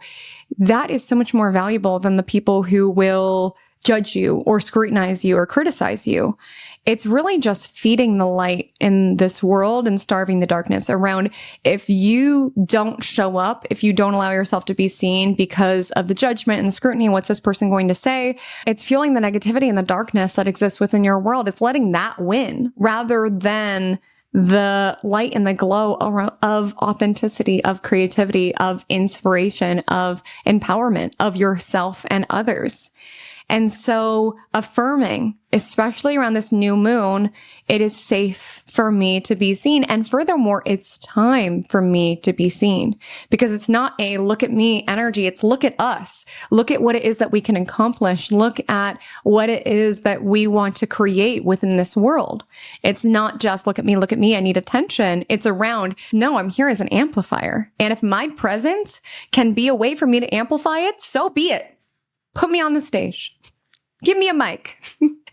that is so much more valuable than the people who will judge you or scrutinize you or criticize you. It's really just feeding the light in this world and starving the darkness around. If you don't show up, if you don't allow yourself to be seen because of the judgment and the scrutiny, what's this person going to say? It's fueling the negativity and the darkness that exists within your world. It's letting that win rather than the light and the glow of authenticity, of creativity, of inspiration, of empowerment of yourself and others. And so affirming, especially around this new moon, it is safe for me to be seen. And furthermore, it's time for me to be seen, because it's not a look at me energy. It's look at us. Look at what it is that we can accomplish. Look at what it is that we want to create within this world. It's not just look at me, I need attention. It's around, no, I'm here as an amplifier. And if my presence can be a way for me to amplify it, so be it. Put me on the stage. Give me a mic.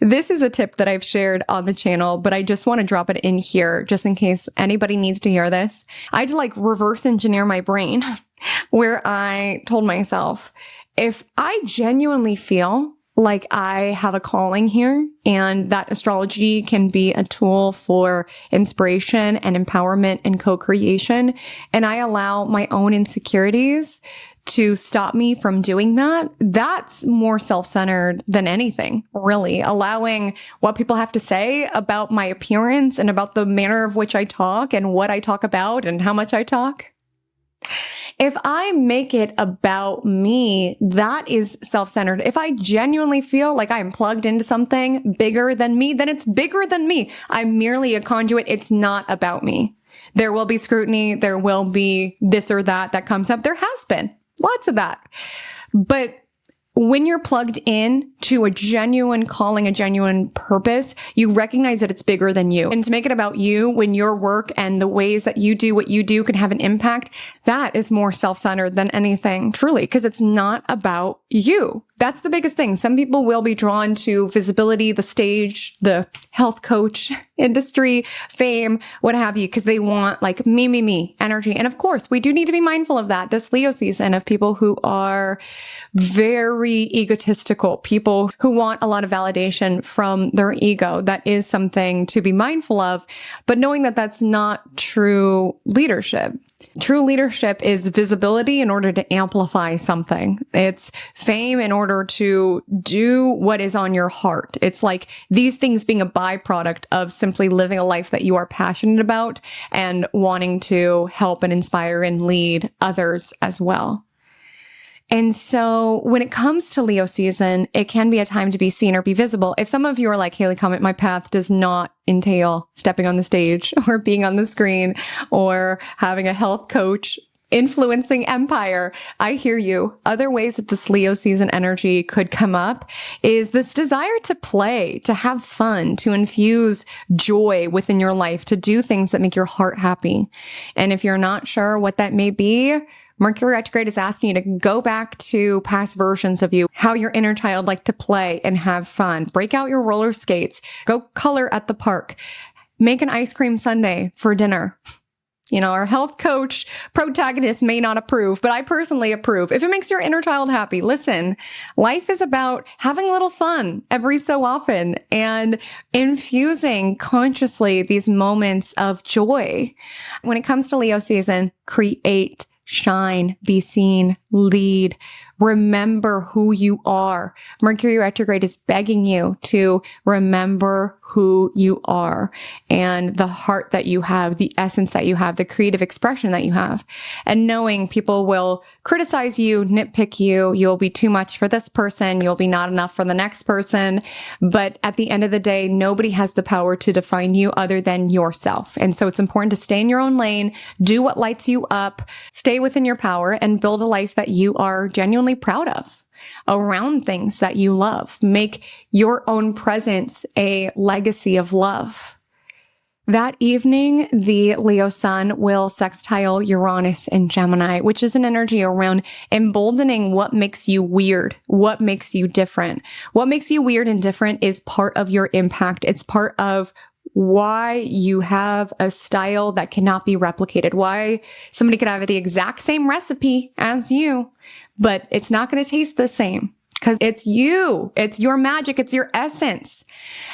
This is a tip that I've shared on the channel, but I just want to drop it in here just in case anybody needs to hear this. I had to reverse engineer my brain where I told myself, if I genuinely feel like I have a calling here and that astrology can be a tool for inspiration and empowerment and co-creation, and I allow my own insecurities to stop me from doing that, that's more self-centered than anything, really. Allowing what people have to say about my appearance and about the manner of which I talk and what I talk about and how much I talk. If I make it about me, that is self-centered. If I genuinely feel like I'm plugged into something bigger than me, then it's bigger than me. I'm merely a conduit. It's not about me. There will be scrutiny. There will be this or that comes up. There has been lots of that. But when you're plugged in to a genuine calling, a genuine purpose, you recognize that it's bigger than you. And to make it about you, when your work and the ways that you do what you do can have an impact, that is more self-centered than anything, truly, because it's not about you. That's the biggest thing. Some people will be drawn to visibility, the stage, the health coach industry, fame, what have you, because they want like me energy. And of course, we do need to be mindful of that. This Leo season of people who are very egotistical, people who want a lot of validation from their ego. That is something to be mindful of, but knowing that that's not true leadership. True leadership is visibility in order to amplify something. It's fame in order to do what is on your heart. It's like these things being a byproduct of simply living a life that you are passionate about and wanting to help and inspire and lead others as well. And so when it comes to Leo season, it can be a time to be seen or be visible. If some of you are like, Haley, Comet, my path does not entail stepping on the stage or being on the screen or having a health coach influencing empire, I hear you. Other ways that this Leo season energy could come up is this desire to play, to have fun, to infuse joy within your life, to do things that make your heart happy. And if you're not sure what that may be, Mercury retrograde is asking you to go back to past versions of you, how your inner child liked to play and have fun. Break out your roller skates. Go color at the park. Make an ice cream sundae for dinner. You know, our health coach protagonist may not approve, but I personally approve. If it makes your inner child happy, listen, life is about having a little fun every so often and infusing consciously these moments of joy. When it comes to Leo season, create, shine, be seen, lead. Remember who you are. Mercury retrograde is begging you to remember who you are and the heart that you have, the essence that you have, the creative expression that you have. And knowing people will criticize you, nitpick you, you'll be too much for this person, you'll be not enough for the next person. But at the end of the day, nobody has the power to define you other than yourself. And so it's important to stay in your own lane, do what lights you up, stay within your power, and build a life that you are genuinely proud of around things that you love. Make your own presence a legacy of love. That evening, the Leo sun will sextile Uranus in Gemini, which is an energy around emboldening what makes you weird, what makes you different. What makes you weird and different is part of your impact. It's part of why you have a style that cannot be replicated, why somebody could have the exact same recipe as you, but it's not going to taste the same because it's you, it's your magic, it's your essence.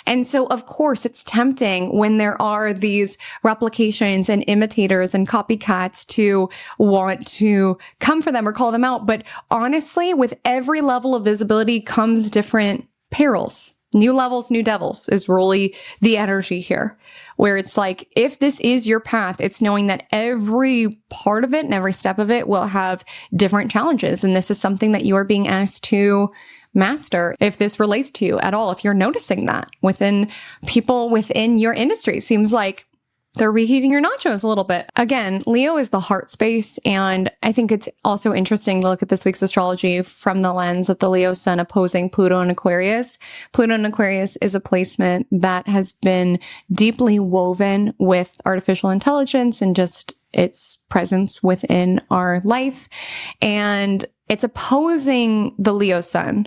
And so, of course, it's tempting when there are these replications and imitators and copycats to want to come for them or call them out. But honestly, with every level of visibility comes different perils. New levels, new devils is really the energy here, where it's like, if this is your path, it's knowing that every part of it and every step of it will have different challenges. And this is something that you are being asked to master if this relates to you at all. If you're noticing that within people within your industry, it seems like they're reheating your nachos a little bit. Again, Leo is the heart space. And I think it's also interesting to look at this week's astrology from the lens of the Leo sun opposing Pluto and Aquarius. Pluto and Aquarius is a placement that has been deeply woven with artificial intelligence and just its presence within our life. And it's opposing the Leo sun,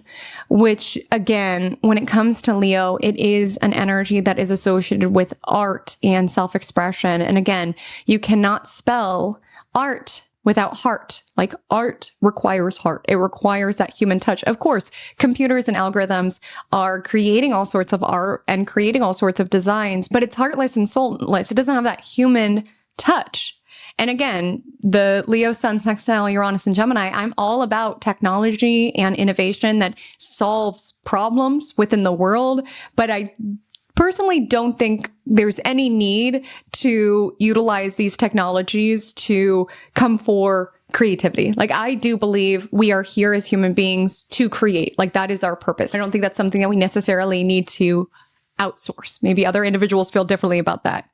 which again, when it comes to Leo, it is an energy that is associated with art and self-expression. And again, you cannot spell art without heart. Like art requires heart. It requires that human touch. Of course, computers and algorithms are creating all sorts of art and creating all sorts of designs, but it's heartless and soulless. It doesn't have that human touch. And again, the Leo Sun, sextile, Uranus, and Gemini, I'm all about technology and innovation that solves problems within the world. But I personally don't think there's any need to utilize these technologies to come for creativity. Like, I do believe we are here as human beings to create. Like, that is our purpose. I don't think that's something that we necessarily need to outsource. Maybe other individuals feel differently about that.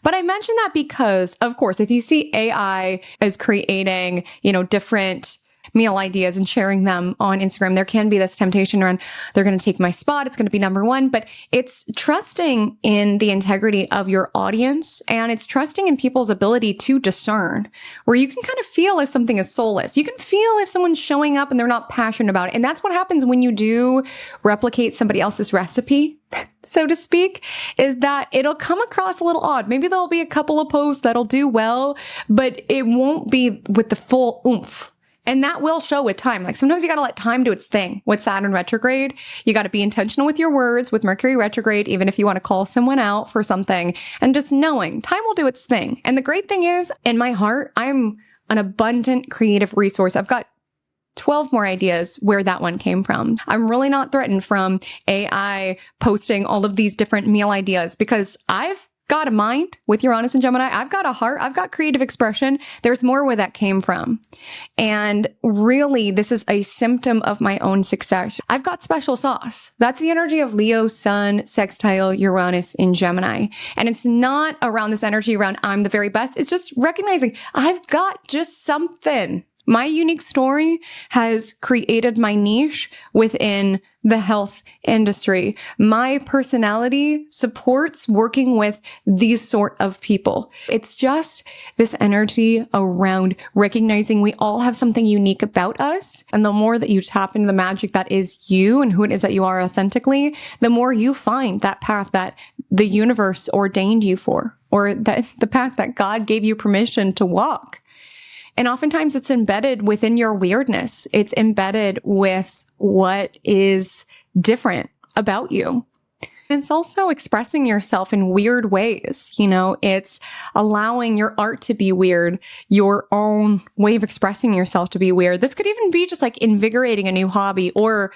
But I mention that because, of course, if you see AI as creating, different meal ideas and sharing them on Instagram, there can be this temptation around, they're going to take my spot. It's going to be number one, but it's trusting in the integrity of your audience, and it's trusting in people's ability to discern, where you can kind of feel if something is soulless. You can feel if someone's showing up and they're not passionate about it. And that's what happens when you do replicate somebody else's recipe, so to speak, is that it'll come across a little odd. Maybe there'll be a couple of posts that'll do well, but it won't be with the full oomph. And that will show with time. Like, sometimes you got to let time do its thing. With Saturn retrograde, you got to be intentional with your words. With Mercury retrograde, even if you want to call someone out for something, and just knowing time will do its thing. And the great thing is, in my heart, I'm an abundant creative resource. I've got 12 more ideas where that one came from. I'm really not threatened from AI posting all of these different meal ideas, because I've got a mind with Uranus and Gemini. I've got a heart. I've got creative expression. There's more where that came from. And really, this is a symptom of my own success. I've got special sauce. That's the energy of Leo, Sun, sextile, Uranus in Gemini. And it's not around this energy around I'm the very best. It's just recognizing I've got just something. My unique story has created my niche within the health industry. My personality supports working with these sort of people. It's just this energy around recognizing we all have something unique about us. And the more that you tap into the magic that is you and who it is that you are authentically, the more you find that path that the universe ordained you for, or that the path that God gave you permission to walk. And oftentimes it's embedded within your weirdness. It's embedded with what is different about you. It's also expressing yourself in weird ways. It's allowing your art to be weird, your own way of expressing yourself to be weird. This could even be just like invigorating a new hobby, or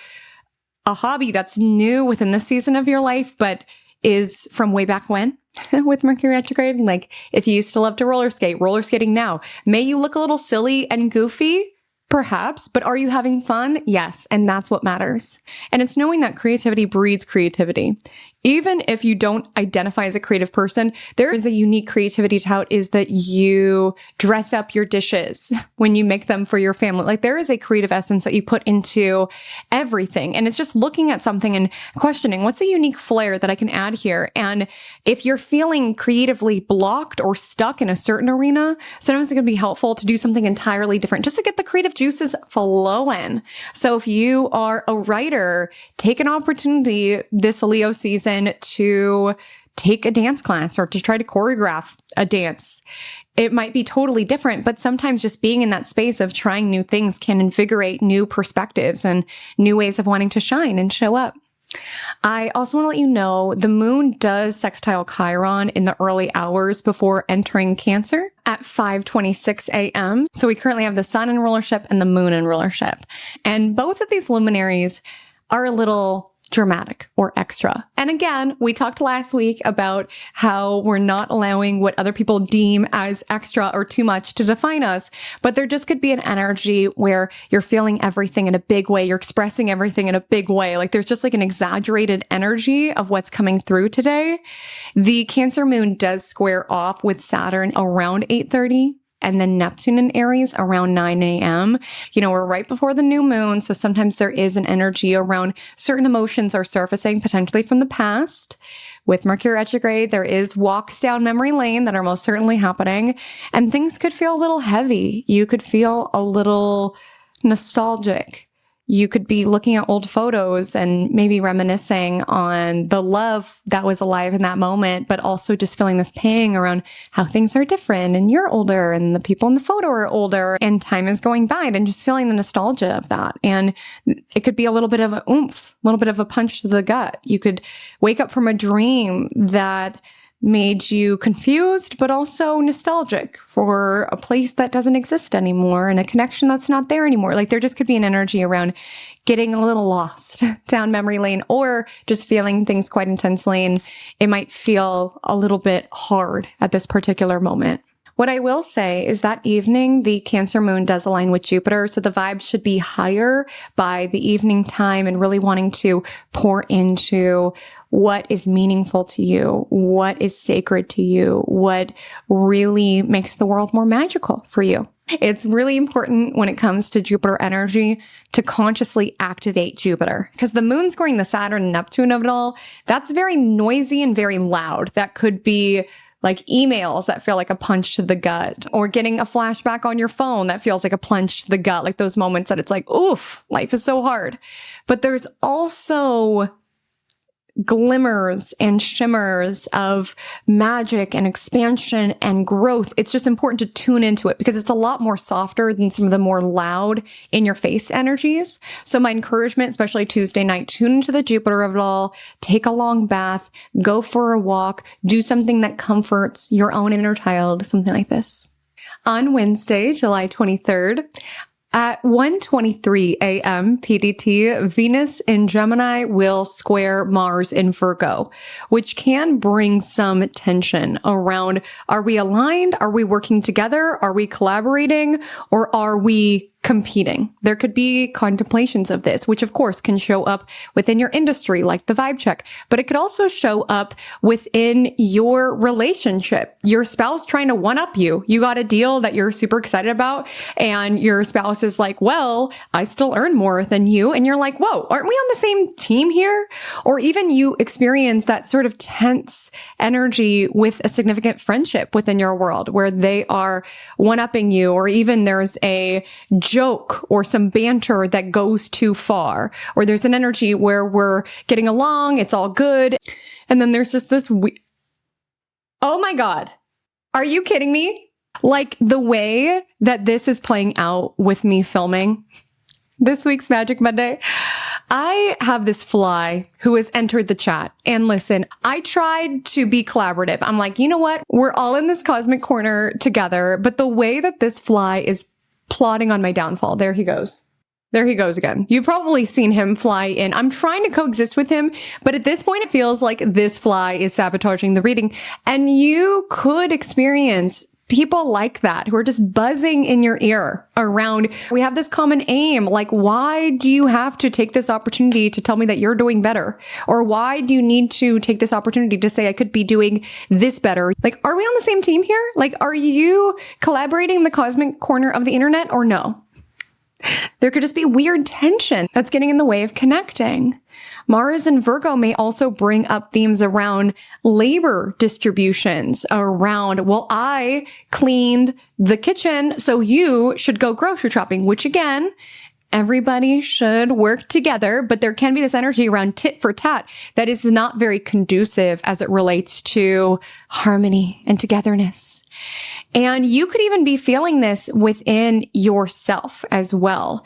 a hobby that's new within this season of your life, but is from way back when. With Mercury retrograde, like if you used to love to roller skating now. May you look a little silly and goofy, perhaps, but are you having fun? Yes, and that's what matters. And it's knowing that creativity breeds creativity. Even if you don't identify as a creative person, there is a unique creativity tout, is that you dress up your dishes when you make them for your family. Like, there is a creative essence that you put into everything. And it's just looking at something and questioning, what's a unique flair that I can add here? And if you're feeling creatively blocked or stuck in a certain arena, sometimes it's going to be helpful to do something entirely different just to get the creative juices flowing. So if you are a writer, take an opportunity this Leo season to take a dance class or to try to choreograph a dance. It might be totally different, but sometimes just being in that space of trying new things can invigorate new perspectives and new ways of wanting to shine and show up. I also want to let you know the moon does sextile Chiron in the early hours before entering Cancer at 5:26 a.m. So we currently have the sun in rulership and the moon in rulership. And both of these luminaries are a little dramatic or extra. And again, we talked last week about how we're not allowing what other people deem as extra or too much to define us, but there just could be an energy where you're feeling everything in a big way. You're expressing everything in a big way. Like, there's just like an exaggerated energy of what's coming through today. The Cancer moon does square off with Saturn around 8:30. And then Neptune in Aries around 9 a.m. We're right before the new moon. So sometimes there is an energy around certain emotions are surfacing potentially from the past. With Mercury retrograde, there is walks down memory lane that are most certainly happening. And things could feel a little heavy. You could feel a little nostalgic. You could be looking at old photos and maybe reminiscing on the love that was alive in that moment, but also just feeling this pang around how things are different and you're older and the people in the photo are older and time is going by, and just feeling the nostalgia of that. And it could be a little bit of a oomph, a little bit of a punch to the gut. You could wake up from a dream that made you confused, but also nostalgic for a place that doesn't exist anymore and a connection that's not there anymore. Like there just could be an energy around getting a little lost down memory lane or just feeling things quite intensely. And it might feel a little bit hard at this particular moment. What I will say is that evening, the Cancer moon does align with Jupiter. So the vibes should be higher by the evening time and really wanting to pour into what is meaningful to you, what is sacred to you, what really makes the world more magical for you. It's really important when it comes to Jupiter energy to consciously activate Jupiter because the moon scoring the Saturn and Neptune of it all, that's very noisy and very loud. That could be like emails that feel like a punch to the gut or getting a flashback on your phone that feels like a plunge to the gut, like those moments that it's like, oof, life is so hard. But there's also glimmers and shimmers of magic and expansion and growth. It's just important to tune into it because it's a lot more softer than some of the more loud in your face energies. So my encouragement, especially Tuesday night, tune into the Jupiter of it all, take a long bath, go for a walk, do something that comforts your own inner child, something like this. On Wednesday, July 23rd, at 1:23 a.m. PDT, Venus in Gemini will square Mars in Virgo, which can bring some tension around, are we aligned? Are we working together? Are we collaborating? Or are we competing? There could be contemplations of this, which of course can show up within your industry, like the vibe check, but it could also show up within your relationship. Your spouse trying to one-up you. You got a deal that you're super excited about, and your spouse is like, well, I still earn more than you. And you're like, whoa, aren't we on the same team here? Or even you experience that sort of tense energy with a significant friendship within your world where they are one-upping you, or even there's a joke or some banter that goes too far, or there's an energy where we're getting along, it's all good. And then there's just this oh my God, are you kidding me? Like the way that this is playing out with me filming this week's Magic Monday, I have this fly who has entered the chat. And listen, I tried to be collaborative. I'm like, you know what? We're all in this cosmic corner together. But the way that this fly is plotting on my downfall. There he goes. There he goes again. You've probably seen him fly in. I'm trying to coexist with him, but at this point it feels like this fly is sabotaging the reading. And you could experience people like that who are just buzzing in your ear around, we have this common aim. Like, why do you have to take this opportunity to tell me that you're doing better? Or why do you need to take this opportunity to say I could be doing this better? Like, are we on the same team here? Like, are you collaborating in the cosmic corner of the internet or no? There could just be weird tension that's getting in the way of connecting. Mars and Virgo may also bring up themes around labor distributions, around, well, I cleaned the kitchen, so you should go grocery shopping, which again, everybody should work together, but there can be this energy around tit for tat that is not very conducive as it relates to harmony and togetherness. And you could even be feeling this within yourself as well.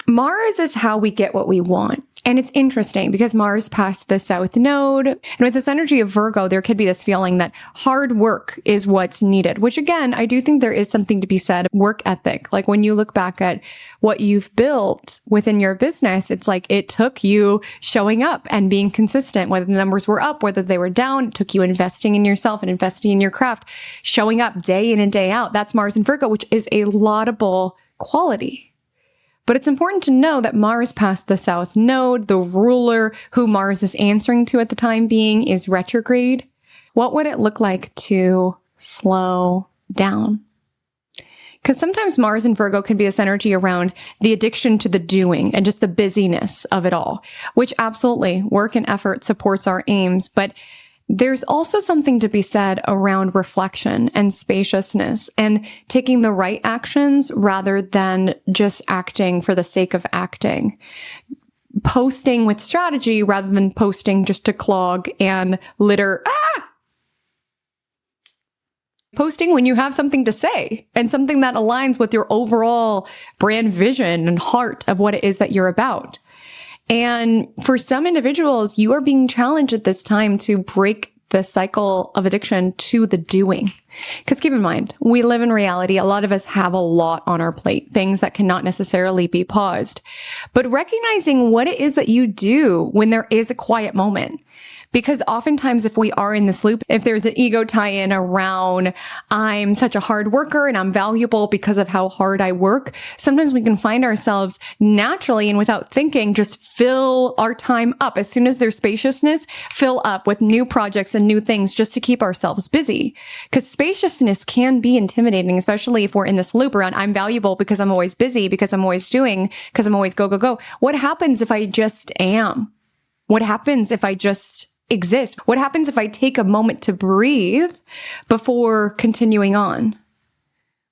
Mars is how we get what we want. And it's interesting because Mars passed the South Node. And with this energy of Virgo, there could be this feeling that hard work is what's needed, which again, I do think there is something to be said. Work ethic. Like when you look back at what you've built within your business, it's like it took you showing up and being consistent, whether the numbers were up, whether they were down. It took you investing in yourself and investing in your craft, showing up day in and day out. That's Mars and Virgo, which is a laudable quality. But it's important to know that Mars passed the South Node. The ruler who Mars is answering to at the time being is retrograde. What would it look like to slow down? Because sometimes Mars and Virgo can be this energy around the addiction to the doing and just the busyness of it all, which absolutely work and effort supports our aims. But there's also something to be said around reflection and spaciousness and taking the right actions rather than just acting for the sake of acting. Posting with strategy rather than posting just to clog and litter. Posting when you have something to say and something that aligns with your overall brand vision and heart of what it is that you're about. And for some individuals, you are being challenged at this time to break the cycle of addiction to the doing. Because keep in mind, we live in reality. A lot of us have a lot on our plate, things that cannot necessarily be paused. But recognizing what it is that you do when there is a quiet moment. Because oftentimes if we are in this loop, if there's an ego tie-in around, I'm such a hard worker and I'm valuable because of how hard I work, sometimes we can find ourselves naturally and without thinking, just fill our time up. As soon as there's spaciousness, fill up with new projects and new things just to keep ourselves busy. Because spaciousness can be intimidating, especially if we're in this loop around, I'm valuable because I'm always busy, because I'm always doing, because I'm always go, go, go. What happens if I just am? What happens if I just exist? What happens if I take a moment to breathe before continuing on?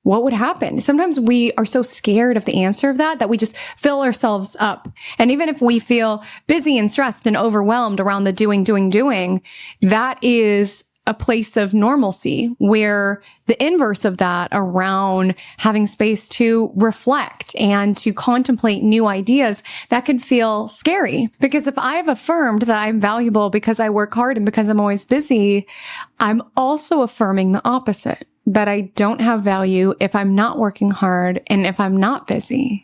What would happen? Sometimes we are so scared of the answer of that we just fill ourselves up. And even if we feel busy and stressed and overwhelmed around the doing, that is a place of normalcy, where the inverse of that around having space to reflect and to contemplate new ideas, that can feel scary. Because if I have affirmed that I'm valuable because I work hard and because I'm always busy, I'm also affirming the opposite, that I don't have value if I'm not working hard and if I'm not busy.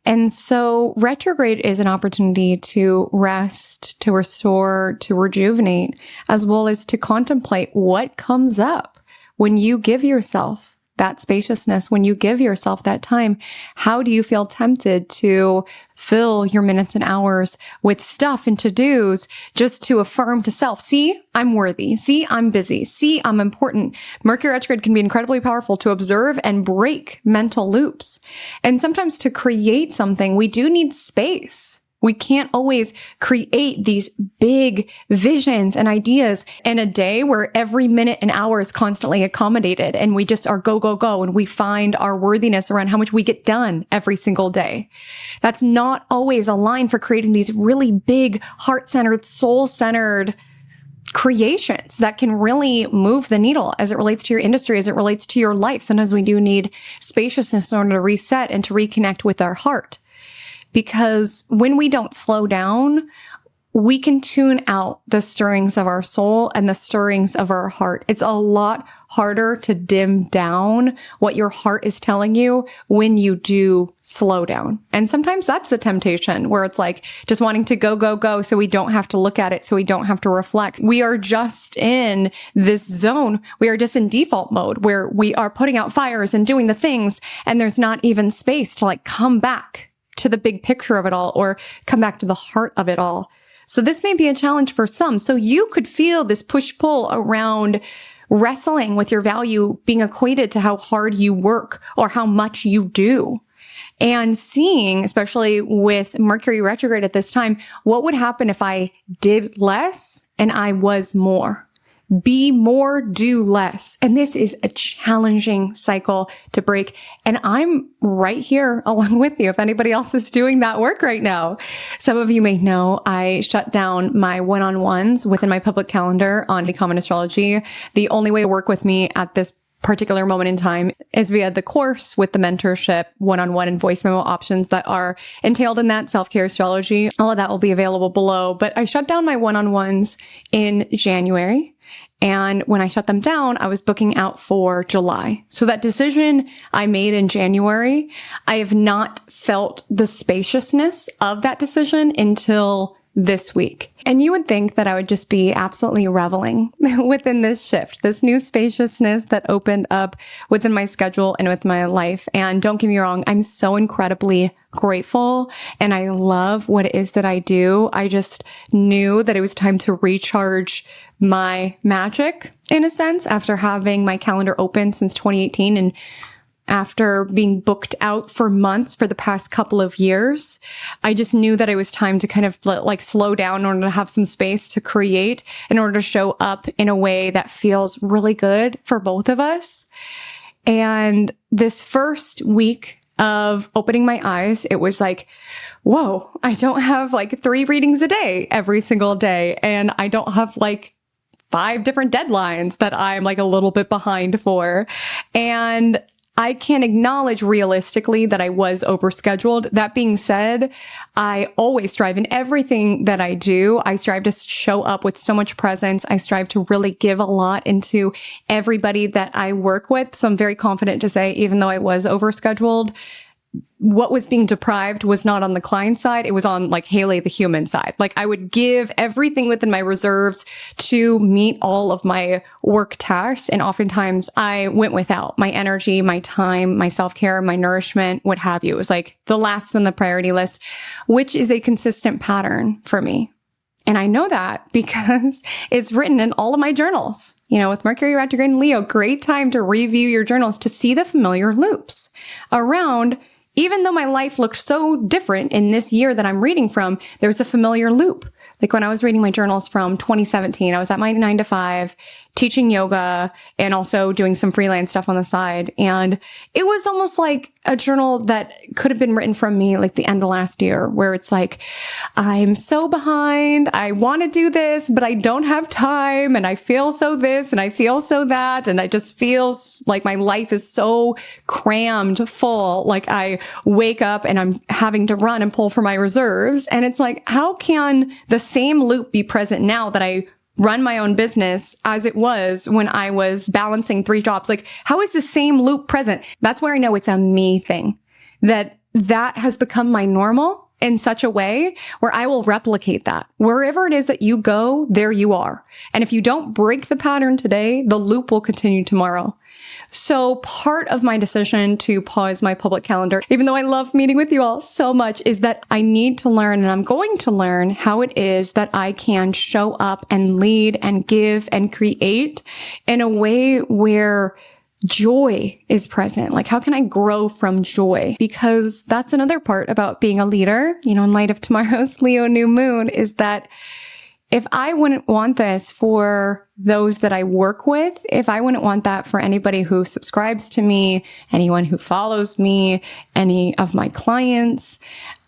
And so retrograde is an opportunity to rest, to restore, to rejuvenate, as well as to contemplate what comes up when you give yourself that spaciousness, when you give yourself that time. How do you feel tempted to fill your minutes and hours with stuff and to-dos just to affirm to self, see, I'm worthy. See, I'm busy. See, I'm important. Mercury retrograde can be incredibly powerful to observe and break mental loops. And sometimes to create something, we do need space. We can't always create these big visions and ideas in a day where every minute and hour is constantly accommodated and we just are go, go, go, and we find our worthiness around how much we get done every single day. That's not always a line for creating these really big, heart-centered, soul-centered creations that can really move the needle as it relates to your industry, as it relates to your life. Sometimes we do need spaciousness in order to reset and to reconnect with our heart. Because when we don't slow down, we can tune out the stirrings of our soul and the stirrings of our heart. It's a lot harder to dim down what your heart is telling you when you do slow down. And sometimes that's the temptation, where it's like just wanting to go, go, go, so we don't have to look at it, so we don't have to reflect. We are just in this zone. We are just in default mode where we are putting out fires and doing the things, and there's not even space to like come back to the big picture of it all or come back to the heart of it all. So this may be a challenge for some. So you could feel this push-pull around wrestling with your value being equated to how hard you work or how much you do. And seeing, especially with Mercury retrograde at this time, what would happen if I did less and I was more? Be more, do less. And this is a challenging cycle to break. And I'm right here along with you if anybody else is doing that work right now. Some of you may know I shut down my one-on-ones within my public calendar on the Common Astrology. The only way to work with me at this particular moment in time is via the course with the mentorship, one-on-one and voice memo options that are entailed in that, self-care astrology. All of that will be available below. But I shut down my one-on-ones in January. And when I shut them down, I was booking out for July. So that decision I made in January, I have not felt the spaciousness of that decision until this week. And you would think that I would just be absolutely reveling within this shift, this new spaciousness that opened up within my schedule and with my life. And don't get me wrong, I'm so incredibly grateful and I love what it is that I do. I just knew that it was time to recharge my magic in a sense after having my calendar open since 2018 and after being booked out for months for the past couple of years. I just knew that it was time to kind of like slow down in order to have some space to create, in order to show up in a way that feels really good for both of us. And this first week of opening my eyes, it was like, whoa, I don't have like 3 readings a day every single day. And I don't have like 5 different deadlines that I'm like a little bit behind for. And I can acknowledge realistically that I was overscheduled. That being said, I always strive in everything that I do. I strive to show up with so much presence. I strive to really give a lot into everybody that I work with. So I'm very confident to say, even though I was overscheduled, what was being deprived was not on the client side. It was on like Haley, the human side. Like I would give everything within my reserves to meet all of my work tasks. And oftentimes I went without my energy, my time, my self-care, my nourishment, what have you. It was like the last on the priority list, which is a consistent pattern for me. And I know that because it's written in all of my journals. With Mercury retrograde in Leo, great time to review your journals to see the familiar loops around. Even though my life looked so different in this year that I'm reading from, there was a familiar loop. Like when I was reading my journals from 2017, I was at my 9 to 5, teaching yoga and also doing some freelance stuff on the side. And it was almost like a journal that could have been written from me like the end of last year, where it's like, I'm so behind. I want to do this, but I don't have time. And I feel so this and I feel so that. And I just feel like my life is so crammed full. Like I wake up and I'm having to run and pull for my reserves. And it's like, how can the same loop be present now that I run my own business as it was when I was balancing 3 jobs? Like, how is the same loop present? That's where I know it's a me thing, that has become my normal in such a way where I will replicate that. Wherever it is that you go, there you are. And if you don't break the pattern today, the loop will continue tomorrow. So part of my decision to pause my public calendar, even though I love meeting with you all so much, is that I need to learn, and I'm going to learn how it is that I can show up and lead and give and create in a way where joy is present. Like, how can I grow from joy? Because that's another part about being a leader, in light of tomorrow's Leo new moon, is that if I wouldn't want this for those that I work with, if I wouldn't want that for anybody who subscribes to me, anyone who follows me, any of my clients,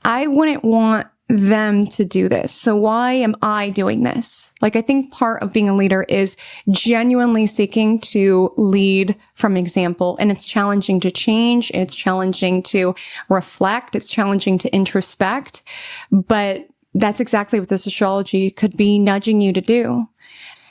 I wouldn't want them to do this. So why am I doing this? Like, I think part of being a leader is genuinely seeking to lead from example. And it's challenging to change. It's challenging to reflect. It's challenging to introspect. But that's exactly what this astrology could be nudging you to do.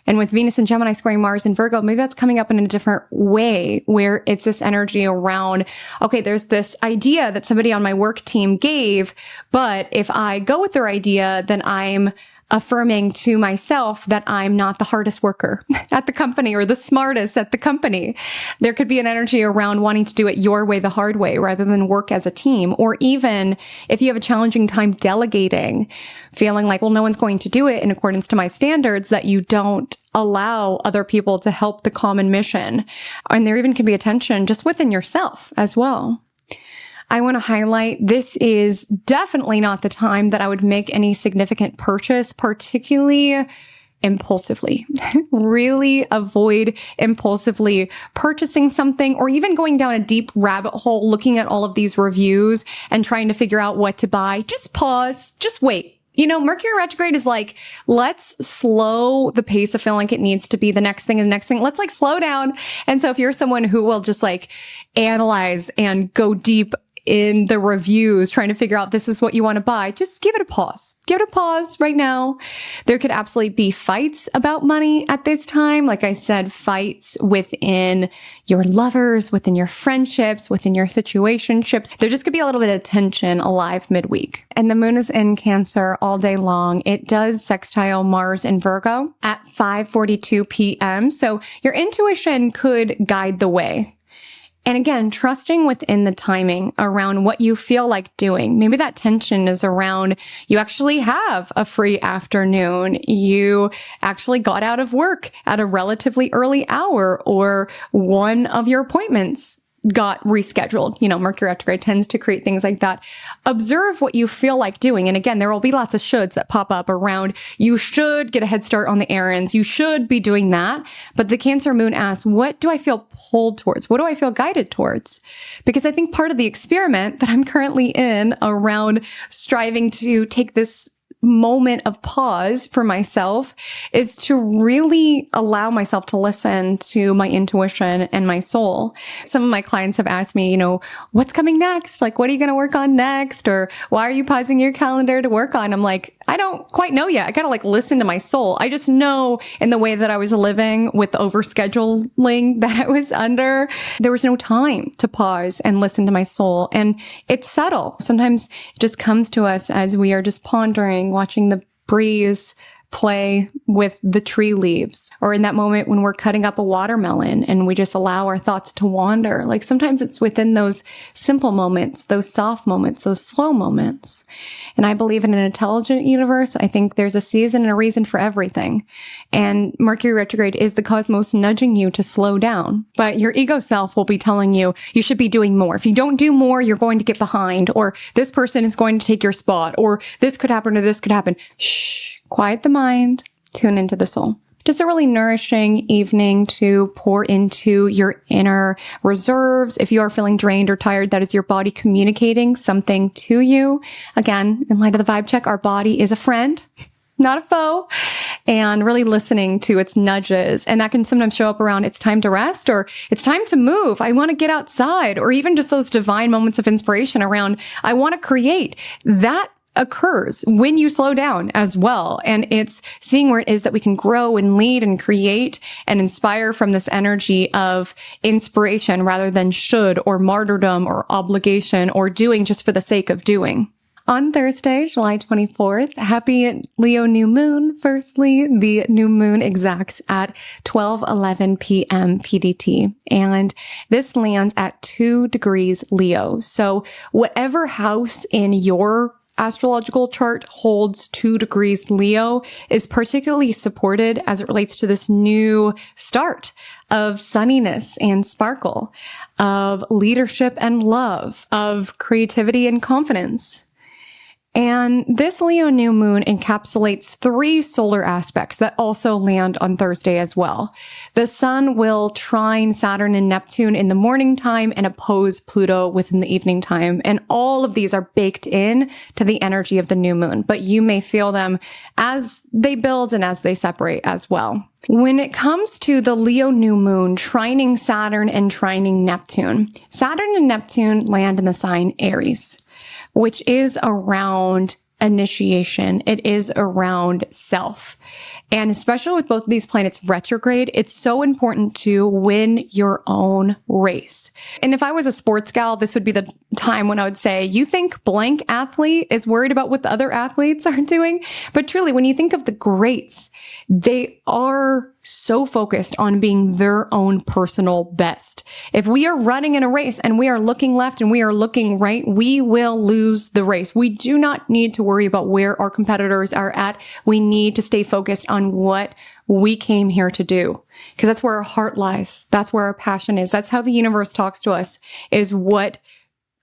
And with Venus and Gemini squaring Mars and Virgo, maybe that's coming up in a different way, where it's this energy around, okay, there's this idea that somebody on my work team gave, but if I go with their idea, then I'm affirming to myself that I'm not the hardest worker at the company or the smartest at the company. There could be an energy around wanting to do it your way, the hard way, rather than work as a team. Or even if you have a challenging time delegating, feeling like, well, no one's going to do it in accordance to my standards, that you don't allow other people to help the common mission. And there even can be a tension just within yourself as well. I want to highlight, this is definitely not the time that I would make any significant purchase, particularly impulsively. Really avoid impulsively purchasing something, or even going down a deep rabbit hole, looking at all of these reviews and trying to figure out what to buy. Just pause, just wait. Mercury retrograde is like, let's slow the pace of feeling like it needs to be the next thing and the next thing. Let's like slow down. And so if you're someone who will just like analyze and go deep in the reviews, trying to figure out this is what you want to buy, just give it a pause. Give it a pause right now. There could absolutely be fights about money at this time. Like I said, fights within your lovers, within your friendships, within your situationships. There just could be a little bit of tension alive midweek. And the moon is in Cancer all day long. It does sextile Mars in Virgo at 5:42 p.m. So your intuition could guide the way. And again, trusting within the timing around what you feel like doing. Maybe that tension is around, you actually have a free afternoon. You actually got out of work at a relatively early hour, or one of your appointments got rescheduled. Mercury retrograde tends to create things like that. Observe what you feel like doing. And again, there will be lots of shoulds that pop up around, you should get a head start on the errands. You should be doing that. But the Cancer moon asks, what do I feel pulled towards? What do I feel guided towards? Because I think part of the experiment that I'm currently in around striving to take this moment of pause for myself is to really allow myself to listen to my intuition and my soul. Some of my clients have asked me, what's coming next? Like, what are you going to work on next? Or why are you pausing your calendar to work on? I'm like, I don't quite know yet. I got to listen to my soul. I just know in the way that I was living with the overscheduling that I was under, there was no time to pause and listen to my soul. And it's subtle. Sometimes it just comes to us as we are just pondering, watching the breeze play with the tree leaves, or in that moment when we're cutting up a watermelon and we just allow our thoughts to wander. Sometimes it's within those simple moments, those soft moments, those slow moments. And I believe in an intelligent universe. I think there's a season and a reason for everything. And Mercury retrograde is the cosmos nudging you to slow down. But your ego self will be telling you, you should be doing more. If you don't do more, you're going to get behind, or this person is going to take your spot, or this could happen, or this could happen. Shh. Quiet the mind, tune into the soul. Just a really nourishing evening to pour into your inner reserves. If you are feeling drained or tired, that is your body communicating something to you. Again, in light of the vibe check, our body is a friend, not a foe, and really listening to its nudges. And that can sometimes show up around it's time to rest, or it's time to move. I want to get outside, or even just those divine moments of inspiration around I want to create. That occurs when you slow down as well. And it's seeing where it is that we can grow and lead and create and inspire from this energy of inspiration rather than should or martyrdom or obligation or doing just for the sake of doing. On Thursday, July 24th, happy Leo new moon. Firstly, the new moon exacts at 12:11 p.m. PDT. And this lands at 2 degrees Leo. So whatever house in your astrological chart holds 2 degrees Leo is particularly supported as it relates to this new start of sunniness and sparkle, of leadership and love, of creativity and confidence. And this Leo new moon encapsulates 3 solar aspects that also land on Thursday as well. The sun will trine Saturn and Neptune in the morning time and oppose Pluto within the evening time. And all of these are baked in to the energy of the new moon, but you may feel them as they build and as they separate as well. When it comes to the Leo new moon trining Saturn and trining Neptune, Saturn and Neptune land in the sign Aries, which is around initiation. It is around self. And especially with both of these planets retrograde, it's so important to win your own race. And if I was a sports gal, this would be the time when I would say, you think blank athlete is worried about what the other athletes are doing? But truly, when you think of the greats, they are so focused on being their own personal best. If we are running in a race and we are looking left and we are looking right, we will lose the race. We do not need to worry about where our competitors are at. We need to stay focused on what we came here to do, because that's where our heart lies. That's where our passion is. That's how the universe talks to us, is what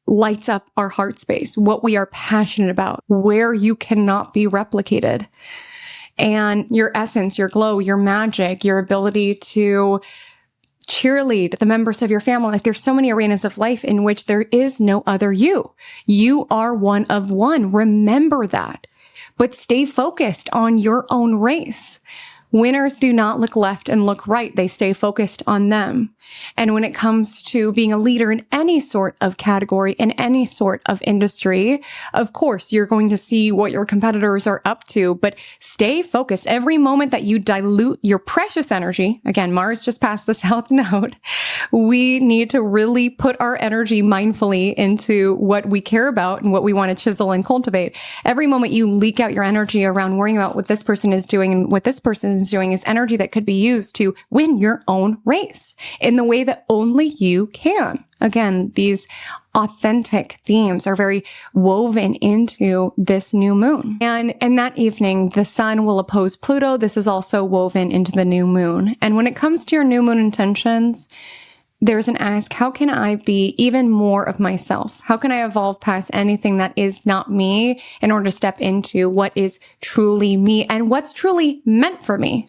lights up our heart space, what we are passionate about, where you cannot be replicated. And your essence, your glow, your magic, your ability to cheerlead the members of your family. There's so many arenas of life in which there is no other you. You are one of one. Remember that. But stay focused on your own race. Winners do not look left and look right. They stay focused on them. And when it comes to being a leader in any sort of category, in any sort of industry, of course, you're going to see what your competitors are up to, but stay focused. Every moment that you dilute your precious energy, again, Mars just passed the South Node, we need to really put our energy mindfully into what we care about and what we want to chisel and cultivate. Every moment you leak out your energy around worrying about what this person is doing and what this person is doing is energy that could be used to win your own race in the way that only you can. Again, these authentic themes are very woven into this new moon. And that evening, the sun will oppose Pluto. This is also woven into the new moon. And when it comes to your new moon intentions, there's an ask, how can I be even more of myself? How can I evolve past anything that is not me in order to step into what is truly me and what's truly meant for me?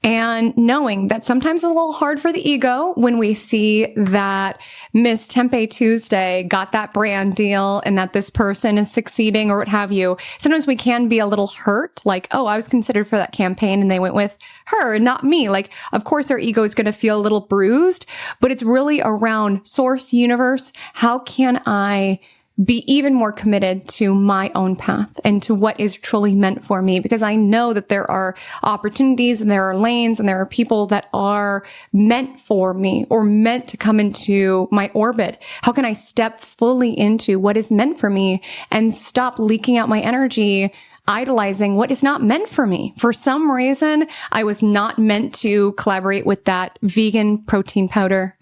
And knowing that sometimes it's a little hard for the ego when we see that Miss Tempe Tuesday got that brand deal and that this person is succeeding or what have you. Sometimes we can be a little hurt, like, oh, I was considered for that campaign and they went with her, not me. Like, of course, our ego is going to feel a little bruised, but it's really around source, universe. How can I be even more committed to my own path and to what is truly meant for me? Because I know that there are opportunities and there are lanes and there are people that are meant for me or meant to come into my orbit. How can I step fully into what is meant for me and stop leaking out my energy idolizing what is not meant for me? For some reason, I was not meant to collaborate with that vegan protein powder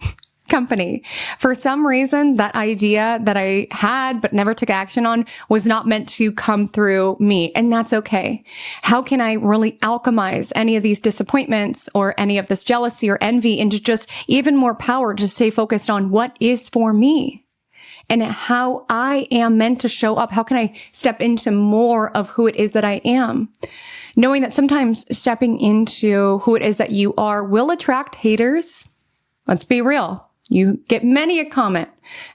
company. For some reason, that idea that I had but never took action on was not meant to come through me. And that's okay. How can I really alchemize any of these disappointments or any of this jealousy or envy into just even more power to stay focused on what is for me and how I am meant to show up? How can I step into more of who it is that I am? Knowing that sometimes stepping into who it is that you are will attract haters. Let's be real. You get many a comment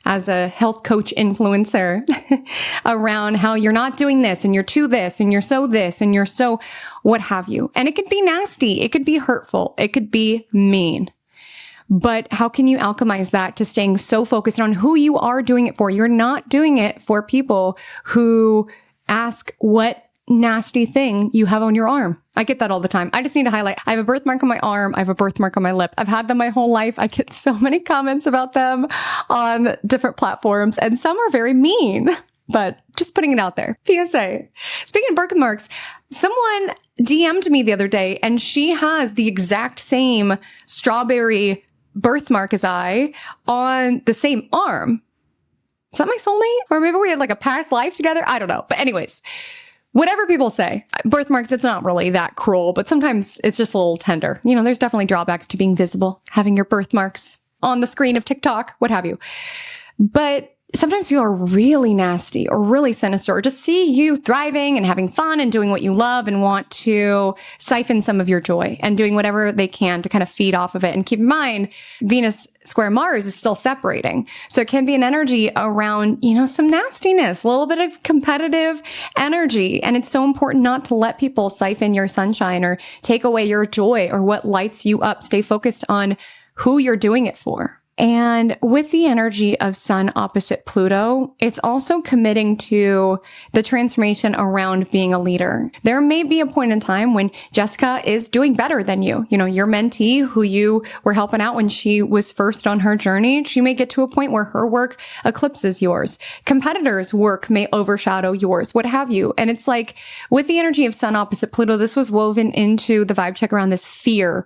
as a health coach influencer around how you're not doing this and you're too this and you're so this and you're so what have you. And it could be nasty. It could be hurtful. It could be mean. But how can you alchemize that to staying so focused on who you are doing it for? You're not doing it for people who ask what nasty thing you have on your arm. I get that all the time. I just need to highlight. I have a birthmark on my arm. I have a birthmark on my lip. I've had them my whole life. I get so many comments about them on different platforms, and some are very mean, but just putting it out there. PSA. Speaking of birthmarks, someone DM'd me the other day and she has the exact same strawberry birthmark as I on the same arm. Is that my soulmate? Or maybe we had like a past life together? I don't know. But anyways, whatever people say, birthmarks, it's not really that cruel, but sometimes it's just a little tender. You know, there's definitely drawbacks to being visible, having your birthmarks on the screen of TikTok, what have you. But sometimes people are really nasty or really sinister or just see you thriving and having fun and doing what you love and want to siphon some of your joy and doing whatever they can to kind of feed off of it. And keep in mind, Venus square Mars is still separating. So it can be an energy around, you know, some nastiness, a little bit of competitive energy. And it's so important not to let people siphon your sunshine or take away your joy or what lights you up. Stay focused on who you're doing it for. And with the energy of Sun opposite Pluto, it's also committing to the transformation around being a leader. There may be a point in time when Jessica is doing better than you. You know, your mentee who you were helping out when she was first on her journey, she may get to a point where her work eclipses yours. Competitors' work may overshadow yours, what have you. And it's like with the energy of Sun opposite Pluto, this was woven into the vibe check around this fear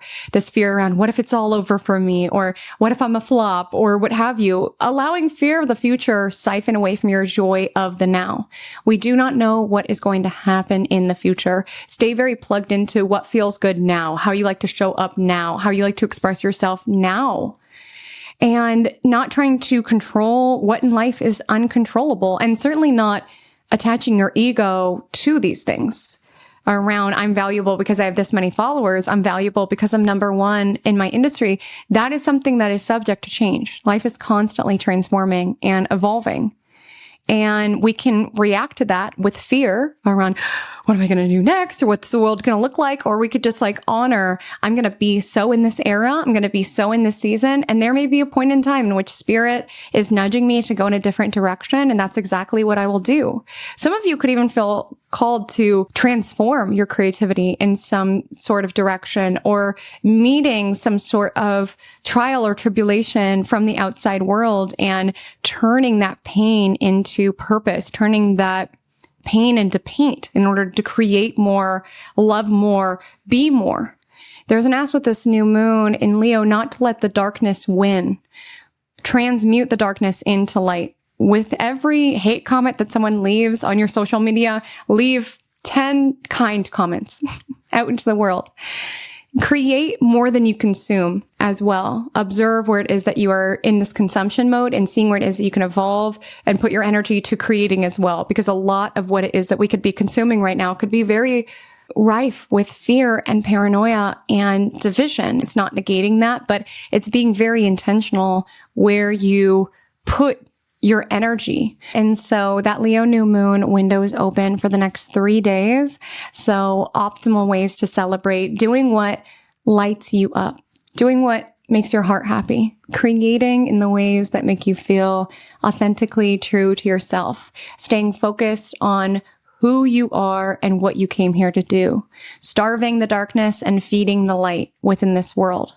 around what if it's all over for me? Or what if I'm a flop? Or what have you, allowing fear of the future siphon away from your joy of the now. We do not know what is going to happen in the future. Stay very plugged into what feels good now, how you like to show up now, how you like to express yourself now. And not trying to control what in life is uncontrollable, and certainly not attaching your ego to these things. Around, I'm valuable because I have this many followers. I'm valuable because I'm number one in my industry. That is something that is subject to change. Life is constantly transforming and evolving. And we can react to that with fear around, what am I going to do next? Or what's the world going to look like? Or we could just like honor, I'm going to be so in this era. I'm going to be so in this season. And there may be a point in time in which spirit is nudging me to go in a different direction. And that's exactly what I will do. Some of you could even feel called to transform your creativity in some sort of direction or meeting some sort of trial or tribulation from the outside world and turning that pain into purpose, turning that pain into paint in order to create more, love more, be more. There's an ask with this new moon in Leo not to let the darkness win. Transmute the darkness into light. With every hate comment that someone leaves on your social media, leave 10 kind comments out into the world. Create more than you consume as well. Observe where it is that you are in this consumption mode and seeing where it is that you can evolve and put your energy to creating as well. Because a lot of what it is that we could be consuming right now could be very rife with fear and paranoia and division. It's not negating that, but it's being very intentional where you put your energy. And so that Leo new moon window is open for the next 3 days. So optimal ways to celebrate: doing what lights you up, doing what makes your heart happy, creating in the ways that make you feel authentically true to yourself, staying focused on who you are and what you came here to do, starving the darkness and feeding the light within this world.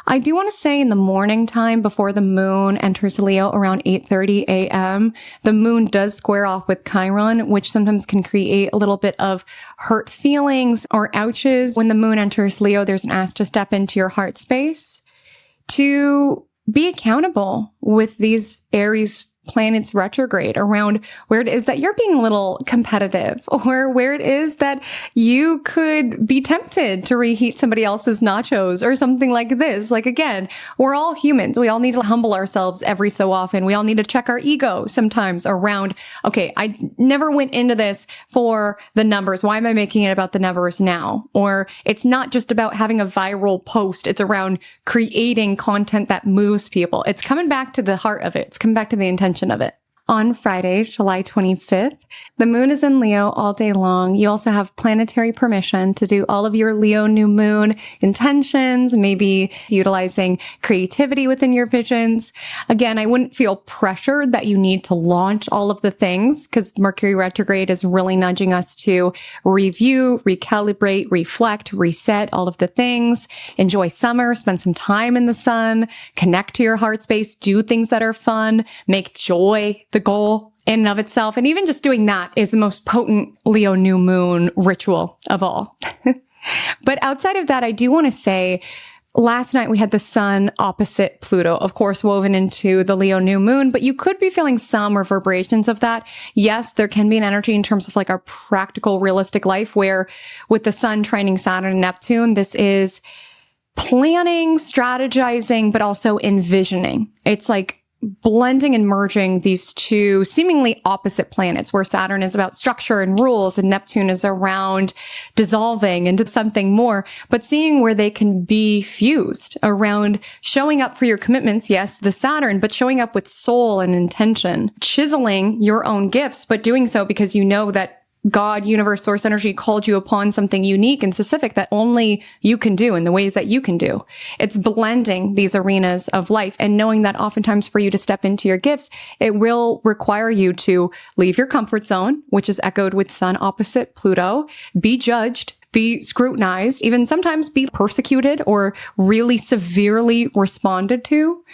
I do want to say in the morning time before the moon enters Leo around 8:30 a.m., the moon does square off with Chiron, which sometimes can create a little bit of hurt feelings or ouches. When the moon enters Leo, there's an ask to step into your heart space, to be accountable with these Aries planets retrograde around where it is that you're being a little competitive, or where it is that you could be tempted to reheat somebody else's nachos or something like this. Like, again, we're all humans. We all need to humble ourselves every so often. We all need to check our ego sometimes around, okay, I never went into this for the numbers. Why am I making it about the numbers now? Or it's not just about having a viral post. It's around creating content that moves people. It's coming back to the heart of it. It's coming back to the intention of it. On Friday, July 25th, the moon is in Leo all day long. You also have planetary permission to do all of your Leo new moon intentions, maybe utilizing creativity within your visions. Again, I wouldn't feel pressured that you need to launch all of the things, because Mercury retrograde is really nudging us to review, recalibrate, reflect, reset all of the things. Enjoy summer, spend some time in the sun, connect to your heart space, do things that are fun, make joy the goal in and of itself. And even just doing that is the most potent Leo new moon ritual of all. But outside of that, I do want to say, last night we had the sun opposite Pluto, of course, woven into the Leo new moon, but you could be feeling some reverberations of that. Yes, there can be an energy in terms of like our practical, realistic life, where with the sun trining Saturn and Neptune, this is planning, strategizing, but also envisioning. It's like blending and merging these two seemingly opposite planets, where Saturn is about structure and rules and Neptune is around dissolving into something more, but seeing where they can be fused around showing up for your commitments. Yes, the Saturn, but showing up with soul and intention, chiseling your own gifts, but doing so because you know that God, universe, source energy called you upon something unique and specific that only you can do in the ways that you can do. It's blending these arenas of life and knowing that oftentimes for you to step into your gifts, it will require you to leave your comfort zone, which is echoed with sun opposite Pluto, be judged, be scrutinized, even sometimes be persecuted or really severely responded to.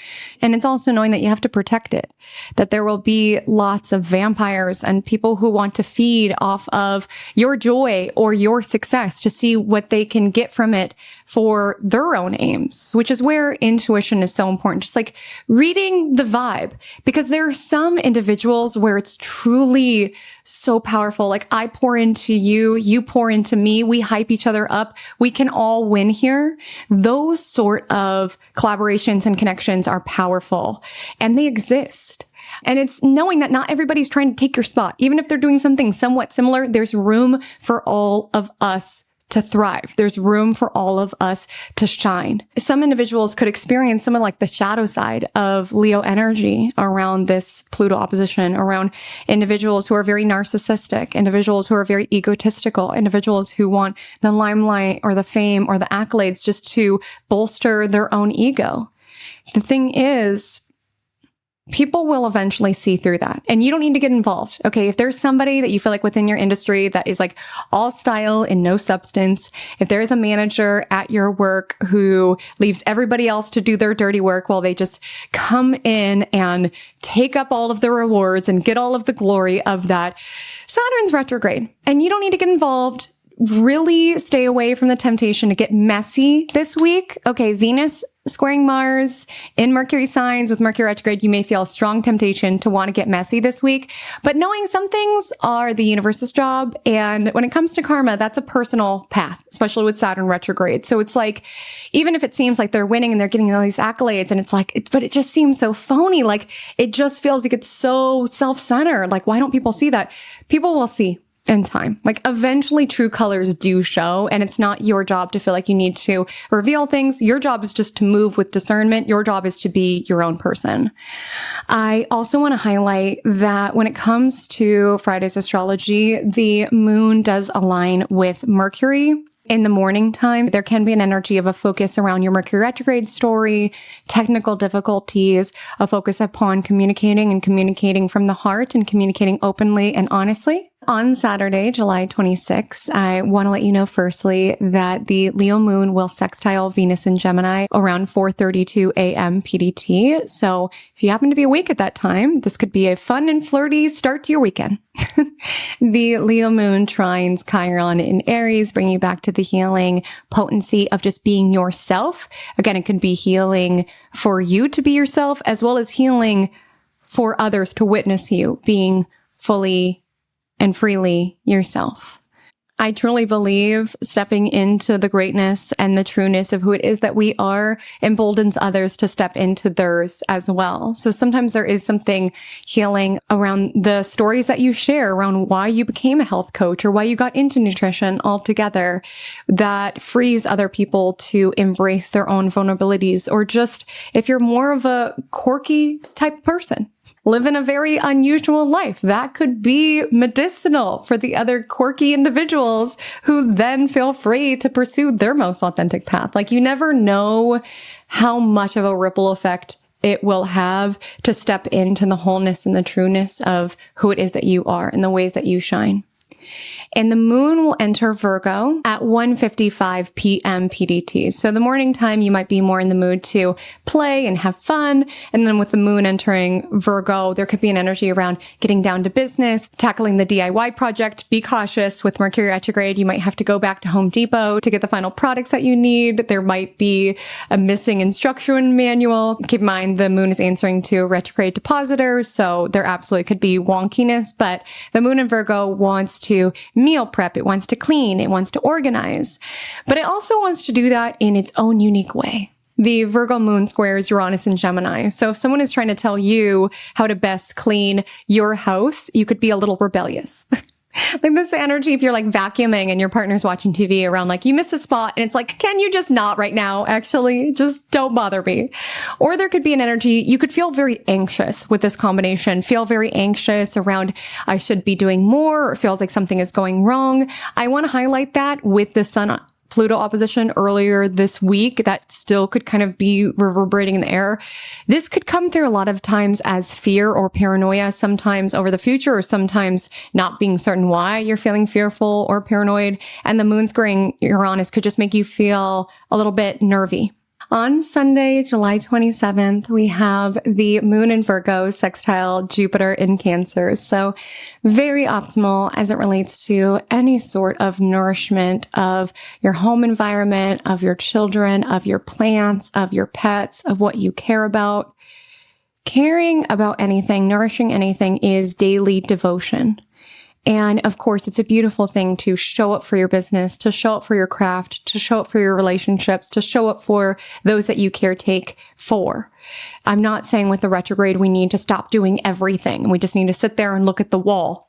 And it's also knowing that you have to protect it, that there will be lots of vampires and people who want to feed off of your joy or your success to see what they can get from it for their own aims, which is where intuition is so important. Just like reading the vibe, because there are some individuals where it's truly so powerful. Like, I pour into you, you pour into me, we hype each other up, we can all win here. Those sort of collaborations and connections are powerful, and they exist. And it's knowing that not everybody's trying to take your spot. Even if they're doing something somewhat similar, there's room for all of us to thrive. There's room for all of us to shine. Some individuals could experience some of like the shadow side of Leo energy around this Pluto opposition, around individuals who are very narcissistic, individuals who are very egotistical, individuals who want the limelight or the fame or the accolades just to bolster their own ego. The thing is, people will eventually see through that, and you don't need to get involved. Okay. If there's somebody that you feel like within your industry that is like all style and no substance, if there is a manager at your work who leaves everybody else to do their dirty work while they just come in and take up all of the rewards and get all of the glory of that, Saturn's retrograde, and you don't need to get involved. Really stay away from the temptation to get messy this week. Okay, Venus squaring Mars in Mercury signs with Mercury retrograde, you may feel a strong temptation to want to get messy this week. But knowing some things are the universe's job, and when it comes to karma, that's a personal path, especially with Saturn retrograde. So it's like, even if it seems like they're winning and they're getting all these accolades, and it's like, but it just seems so phony. Like, it just feels like it's so self-centered. Like, why don't people see that? People will see. in time. Like eventually true colors do show, and it's not your job to feel like you need to reveal things. Your job is just to move with discernment. Your job is to be your own person. I also want to highlight that when it comes to Friday's astrology, the moon does align with Mercury. In the morning time, there can be an energy of a focus around your Mercury retrograde story, technical difficulties, a focus upon communicating from the heart and communicating openly and honestly. On Saturday, July 26th, I want to let you know firstly that the Leo moon will sextile Venus in Gemini around 4:32 a.m. PDT. So if you happen to be awake at that time, this could be a fun and flirty start to your weekend. The Leo moon trines Chiron in Aries, bring you back to the healing potency of just being yourself. Again, it can be healing for you to be yourself, as well as healing for others to witness you being fully and freely yourself. I truly believe stepping into the greatness and the trueness of who it is that we are emboldens others to step into theirs as well. So sometimes there is something healing around the stories that you share around why you became a health coach or why you got into nutrition altogether that frees other people to embrace their own vulnerabilities, or just if you're more of a quirky type person, living a very unusual life. That could be medicinal for the other quirky individuals who then feel free to pursue their most authentic path. Like, you never know how much of a ripple effect it will have to step into the wholeness and the trueness of who it is that you are and the ways that you shine. And the moon will enter Virgo at 1:55 p.m. PDT. So the morning time, you might be more in the mood to play and have fun. And then with the moon entering Virgo, there could be an energy around getting down to business, tackling the DIY project. Be cautious with Mercury retrograde. You might have to go back to Home Depot to get the final products that you need. There might be a missing instruction manual. Keep in mind, the moon is answering to retrograde depositors, so there absolutely could be wonkiness. But the moon in Virgo wants to meal prep. It wants to clean. It wants to organize. But it also wants to do that in its own unique way. The Virgo moon squares Uranus and Gemini. So if someone is trying to tell you how to best clean your house, you could be a little rebellious. Like this energy, if you're like vacuuming and your partner's watching TV around, like you missed a spot and it's like, can you just not right now? Actually, just don't bother me. Or there could be an energy, you could feel very anxious with this combination, feel very anxious around, I should be doing more, or it feels like something is going wrong. I want to highlight that with the Sun Pluto opposition earlier this week that still could kind of be reverberating in the air. This could come through a lot of times as fear or paranoia, sometimes over the future, or sometimes not being certain why you're feeling fearful or paranoid. And the moon squaring Uranus could just make you feel a little bit nervy. On Sunday, July 27th, we have the moon in Virgo sextile Jupiter in Cancer. So very optimal as it relates to any sort of nourishment of your home environment, of your children, of your plants, of your pets, of what you care about. Caring about anything, nourishing anything is daily devotion. And of course, it's a beautiful thing to show up for your business, to show up for your craft, to show up for your relationships, to show up for those that you caretake for. I'm not saying with the retrograde, we need to stop doing everything. We just need to sit there and look at the wall.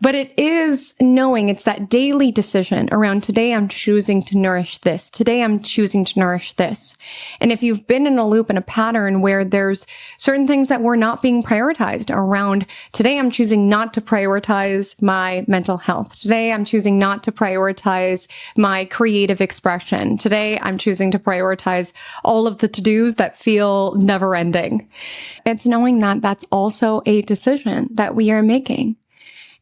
But it is knowing it's that daily decision around today I'm choosing to nourish this. Today I'm choosing to nourish this. And if you've been in a loop and a pattern where there's certain things that were not being prioritized around today I'm choosing not to prioritize my mental health. Today I'm choosing not to prioritize my creative expression. Today I'm choosing to prioritize all of the to-dos that feel never ending. It's knowing that that's also a decision that we are making.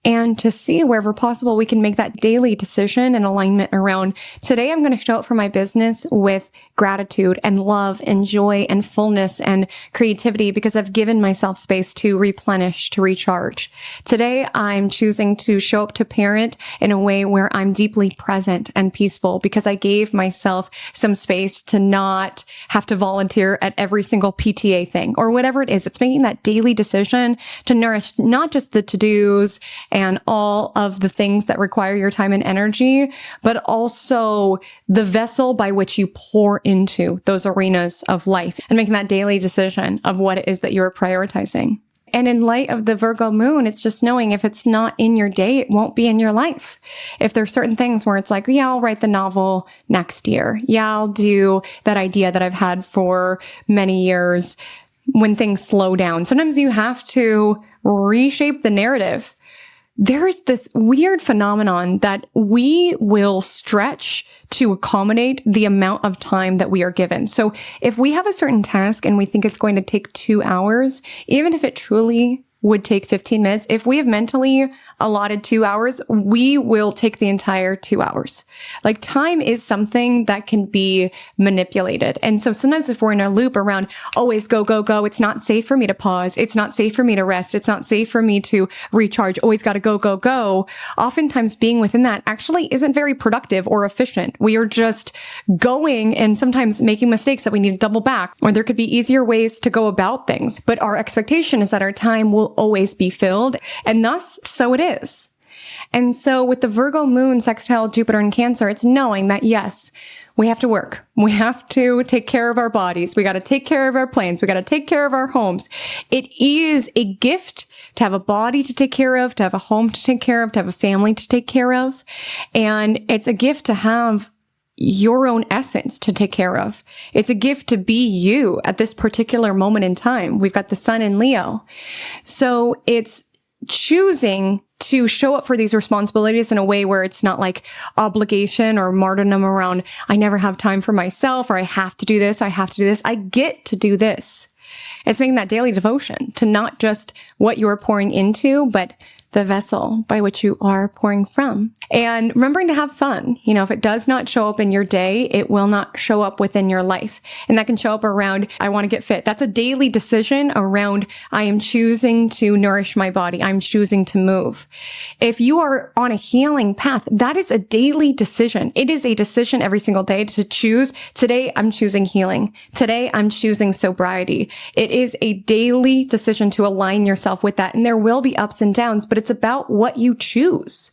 And to see wherever possible, we can make that daily decision and alignment around today I'm going to show up for my business with gratitude and love and joy and fullness and creativity because I've given myself space to replenish, to recharge. Today, I'm choosing to show up to parent in a way where I'm deeply present and peaceful because I gave myself some space to not have to volunteer at every single PTA thing or whatever it is. It's making that daily decision to nourish not just the to-dos and all of the things that require your time and energy, but also the vessel by which you pour into those arenas of life and making that daily decision of what it is that you're prioritizing. And in light of the Virgo moon, it's just knowing if it's not in your day, it won't be in your life. If there's certain things where it's like, yeah, I'll write the novel next year. Yeah, I'll do that idea that I've had for many years when things slow down. Sometimes you have to reshape the narrative. There's this weird phenomenon that we will stretch to accommodate the amount of time that we are given. So if we have a certain task and we think it's going to take 2 hours, even if it truly would take 15 minutes, if we have mentally allotted 2 hours, we will take the entire 2 hours. Like, time is something that can be manipulated. And so sometimes if we're in a loop around always go, go, go, it's not safe for me to pause. It's not safe for me to rest. It's not safe for me to recharge. Always got to go, go, go. Oftentimes being within that actually isn't very productive or efficient. We are just going and sometimes making mistakes that we need to double back, or there could be easier ways to go about things. But our expectation is that our time will always be filled, and thus, so it is. And so with the Virgo moon sextile Jupiter in Cancer, it's knowing that, yes, we have to work. We have to take care of our bodies. We got to take care of our planes. We got to take care of our homes. It is a gift to have a body to take care of, to have a home to take care of, to have a family to take care of. And it's a gift to have your own essence to take care of. It's a gift to be you at this particular moment in time. We've got the sun in Leo. So it's choosing to show up for these responsibilities in a way where it's not like obligation or martyrdom around, I never have time for myself, or I have to do this, I have to do this. I get to do this. It's making that daily devotion to not just what you're pouring into, but the vessel by which you are pouring from. And remembering to have fun. You know, if it does not show up in your day, it will not show up within your life. And that can show up around, I want to get fit. That's a daily decision around, I am choosing to nourish my body. I'm choosing to move. If you are on a healing path, that is a daily decision. It is a decision every single day to choose. Today, I'm choosing healing. Today, I'm choosing sobriety. It is a daily decision to align yourself with that. And there will be ups and downs, but it's about what you choose.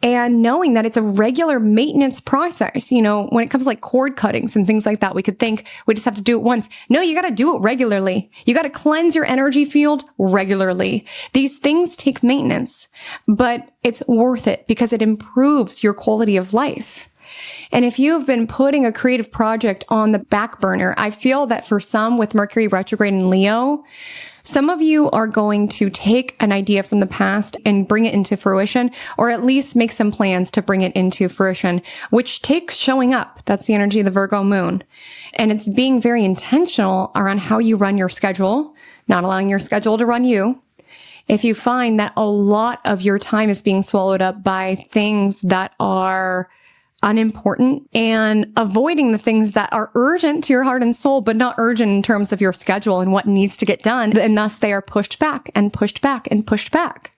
And knowing that it's a regular maintenance process. You know, when it comes to like cord cuttings and things like that, we could think we just have to do it once. No, you got to do it regularly. You got to cleanse your energy field regularly. These things take maintenance, but it's worth it because it improves your quality of life. And if you've been putting a creative project on the back burner, I feel that for some with Mercury retrograde in Leo, some of you are going to take an idea from the past and bring it into fruition, or at least make some plans to bring it into fruition, which takes showing up. That's the energy of the Virgo moon. And it's being very intentional around how you run your schedule, not allowing your schedule to run you. If you find that a lot of your time is being swallowed up by things that are unimportant, and avoiding the things that are urgent to your heart and soul, but not urgent in terms of your schedule and what needs to get done. And thus they are pushed back and pushed back and pushed back.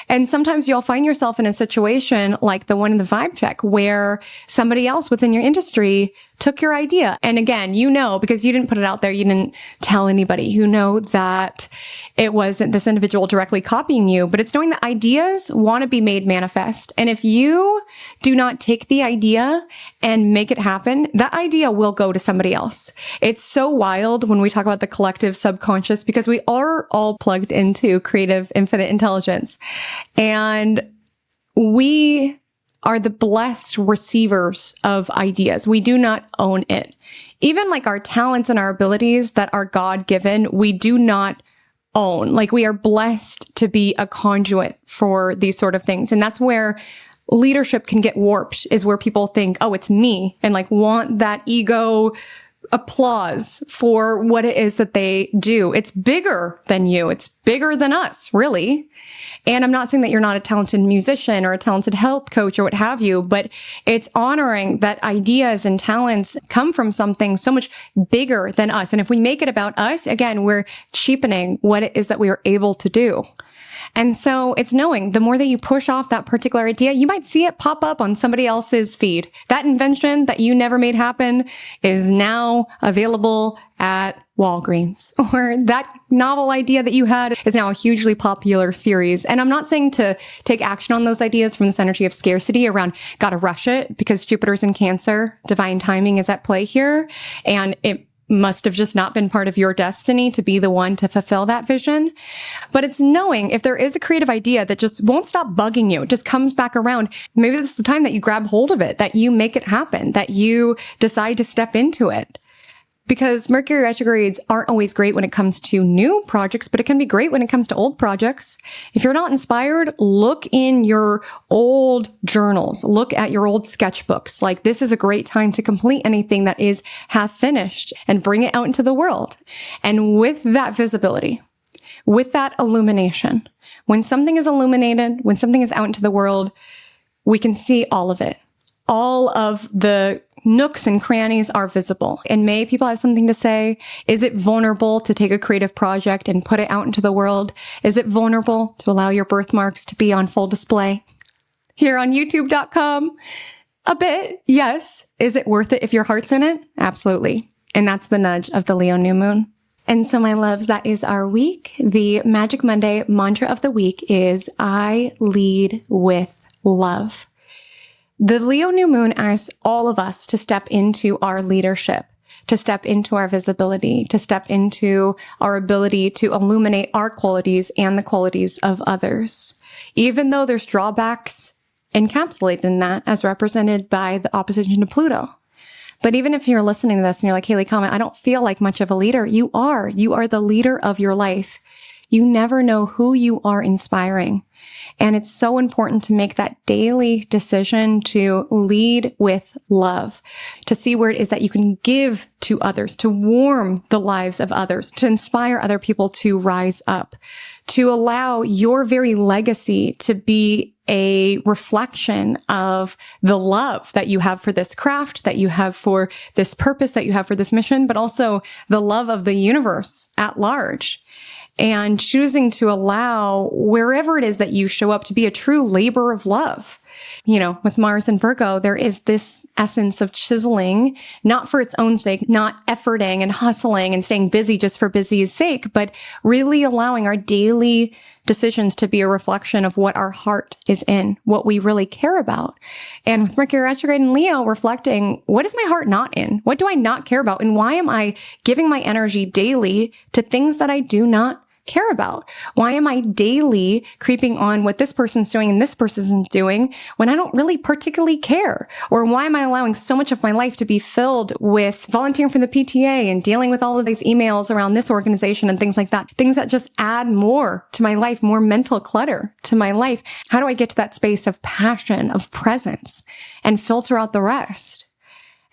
And sometimes you'll find yourself in a situation like the one in the vibe check where somebody else within your industry took your idea. And again, you know, because you didn't put it out there, you didn't tell anybody, you know that it wasn't this individual directly copying you, but it's knowing that ideas want to be made manifest. And if you do not take the idea and make it happen, that idea will go to somebody else. It's so wild when we talk about the collective subconscious because we are all plugged into creative infinite intelligence. And we are the blessed receivers of ideas. We do not own it. Even like our talents and our abilities that are God-given, we do not own. Like, we are blessed to be a conduit for these sort of things. And that's where leadership can get warped, is where people think, oh, it's me, and like want that ego applause for what it is that they do. It's bigger than you. It's bigger than us, really. And I'm not saying that you're not a talented musician or a talented health coach or what have you, but it's honoring that ideas and talents come from something so much bigger than us. And if we make it about us, again, we're cheapening what it is that we are able to do. And so it's knowing the more that you push off that particular idea, you might see it pop up on somebody else's feed. That invention that you never made happen is now available at Walgreens. Or that novel idea that you had is now a hugely popular series. And I'm not saying to take action on those ideas from this energy of scarcity around gotta rush it, because Jupiter's in Cancer, divine timing is at play here. And it must have just not been part of your destiny to be the one to fulfill that vision. But it's knowing if there is a creative idea that just won't stop bugging you, it just comes back around. Maybe this is the time that you grab hold of it, that you make it happen, that you decide to step into it. Because Mercury retrogrades aren't always great when it comes to new projects, but it can be great when it comes to old projects. If you're not inspired, look in your old journals, look at your old sketchbooks. Like, this is a great time to complete anything that is half finished and bring it out into the world. And with that visibility, with that illumination, when something is illuminated, when something is out into the world, we can see all of it. All of the nooks and crannies are visible. And may people have something to say? Is it vulnerable to take a creative project and put it out into the world? Is it vulnerable to allow your birthmarks to be on full display here on youtube.com? A bit, yes. Is it worth it if your heart's in it? Absolutely. And that's the nudge of the Leo new moon. And so, my loves, that is our week. The Magic Monday mantra of the week is, I lead with love. The Leo new moon asks all of us to step into our leadership, to step into our visibility, to step into our ability to illuminate our qualities and the qualities of others. Even though there's drawbacks encapsulated in that, as represented by the opposition to Pluto. But even if you're listening to this and you're like, Haley, Comet, I don't feel like much of a leader. You are the leader of your life. You never know who you are inspiring. And it's so important to make that daily decision to lead with love, to see where it is that you can give to others, to warm the lives of others, to inspire other people to rise up, to allow your very legacy to be a reflection of the love that you have for this craft, that you have for this purpose, that you have for this mission, but also the love of the universe at large. And choosing to allow wherever it is that you show up to be a true labor of love. You know, with Mars and Virgo, there is this essence of chiseling, not for its own sake, not efforting and hustling and staying busy just for busy's sake, but really allowing our daily decisions to be a reflection of what our heart is in, what we really care about. And with Mercury retrograde in Leo, reflecting, what is my heart not in? What do I not care about? And why am I giving my energy daily to things that I do not care about? Why am I daily creeping on what this person's doing and this person's doing when I don't really particularly care? Or why am I allowing so much of my life to be filled with volunteering for the PTA and dealing with all of these emails around this organization and things like that? Things that just add more to my life, more mental clutter to my life. How do I get to that space of passion, of presence, and filter out the rest?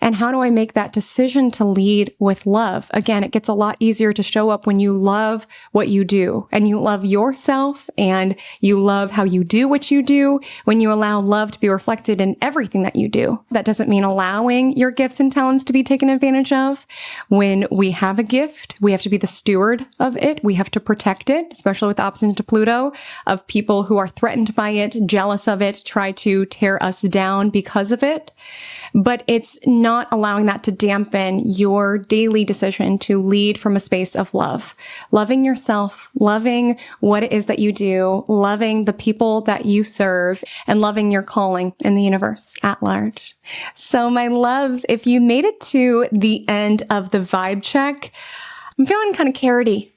And how do I make that decision to lead with love? Again, it gets a lot easier to show up when you love what you do and you love yourself and you love how you do what you do, when you allow love to be reflected in everything that you do. That doesn't mean allowing your gifts and talents to be taken advantage of. When we have a gift, we have to be the steward of it. We have to protect it, especially with opposition to Pluto, of people who are threatened by it, jealous of it, try to tear us down because of it. But it's not allowing that to dampen your daily decision to lead from a space of love. Loving yourself, loving what it is that you do, loving the people that you serve, and loving your calling in the universe at large. So my loves, if you made it to the end of the vibe check, I'm feeling kind of carroty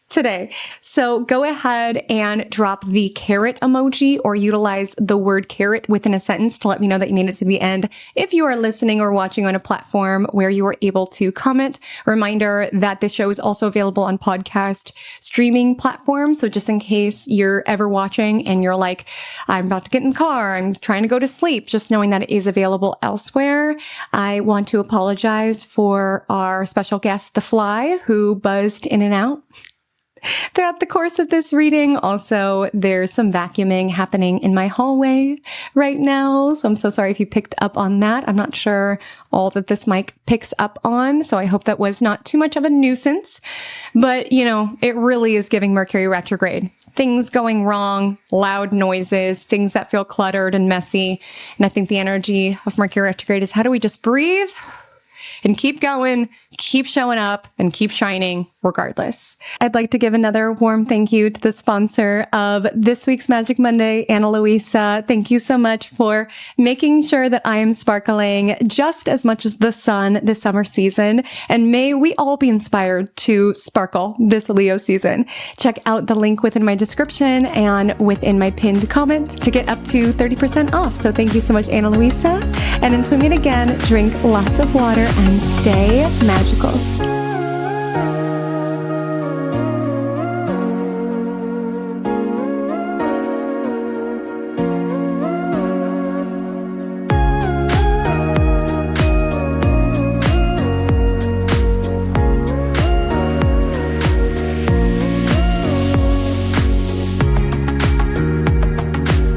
today. So go ahead and drop the carrot emoji or utilize the word carrot within a sentence to let me know that you made it to the end. If you are listening or watching on a platform where you are able to comment, reminder that this show is also available on podcast streaming platforms. So just in case you're ever watching and you're like, I'm about to get in the car, I'm trying to go to sleep, just knowing that it is available elsewhere. I want to apologize for our special guest, The Fly, who buzzed in and out throughout the course of this reading. Also, there's some vacuuming happening in my hallway right now. So I'm so sorry if you picked up on that. I'm not sure all that this mic picks up on. So I hope that was not too much of a nuisance. But, you know, it really is giving Mercury retrograde. Things going wrong, loud noises, things that feel cluttered and messy. And I think the energy of Mercury retrograde is, how do we just breathe and keep going, keep showing up, and keep shining regardless. I'd like to give another warm thank you to the sponsor of this week's Magic Monday, Ana Luisa. Thank you so much for making sure that I am sparkling just as much as the sun this summer season. And may we all be inspired to sparkle this Leo season. Check out the link within my description and within my pinned comment to get up to 30% off. So thank you so much, Ana Luisa. And until we meet again, drink lots of water and stay magical.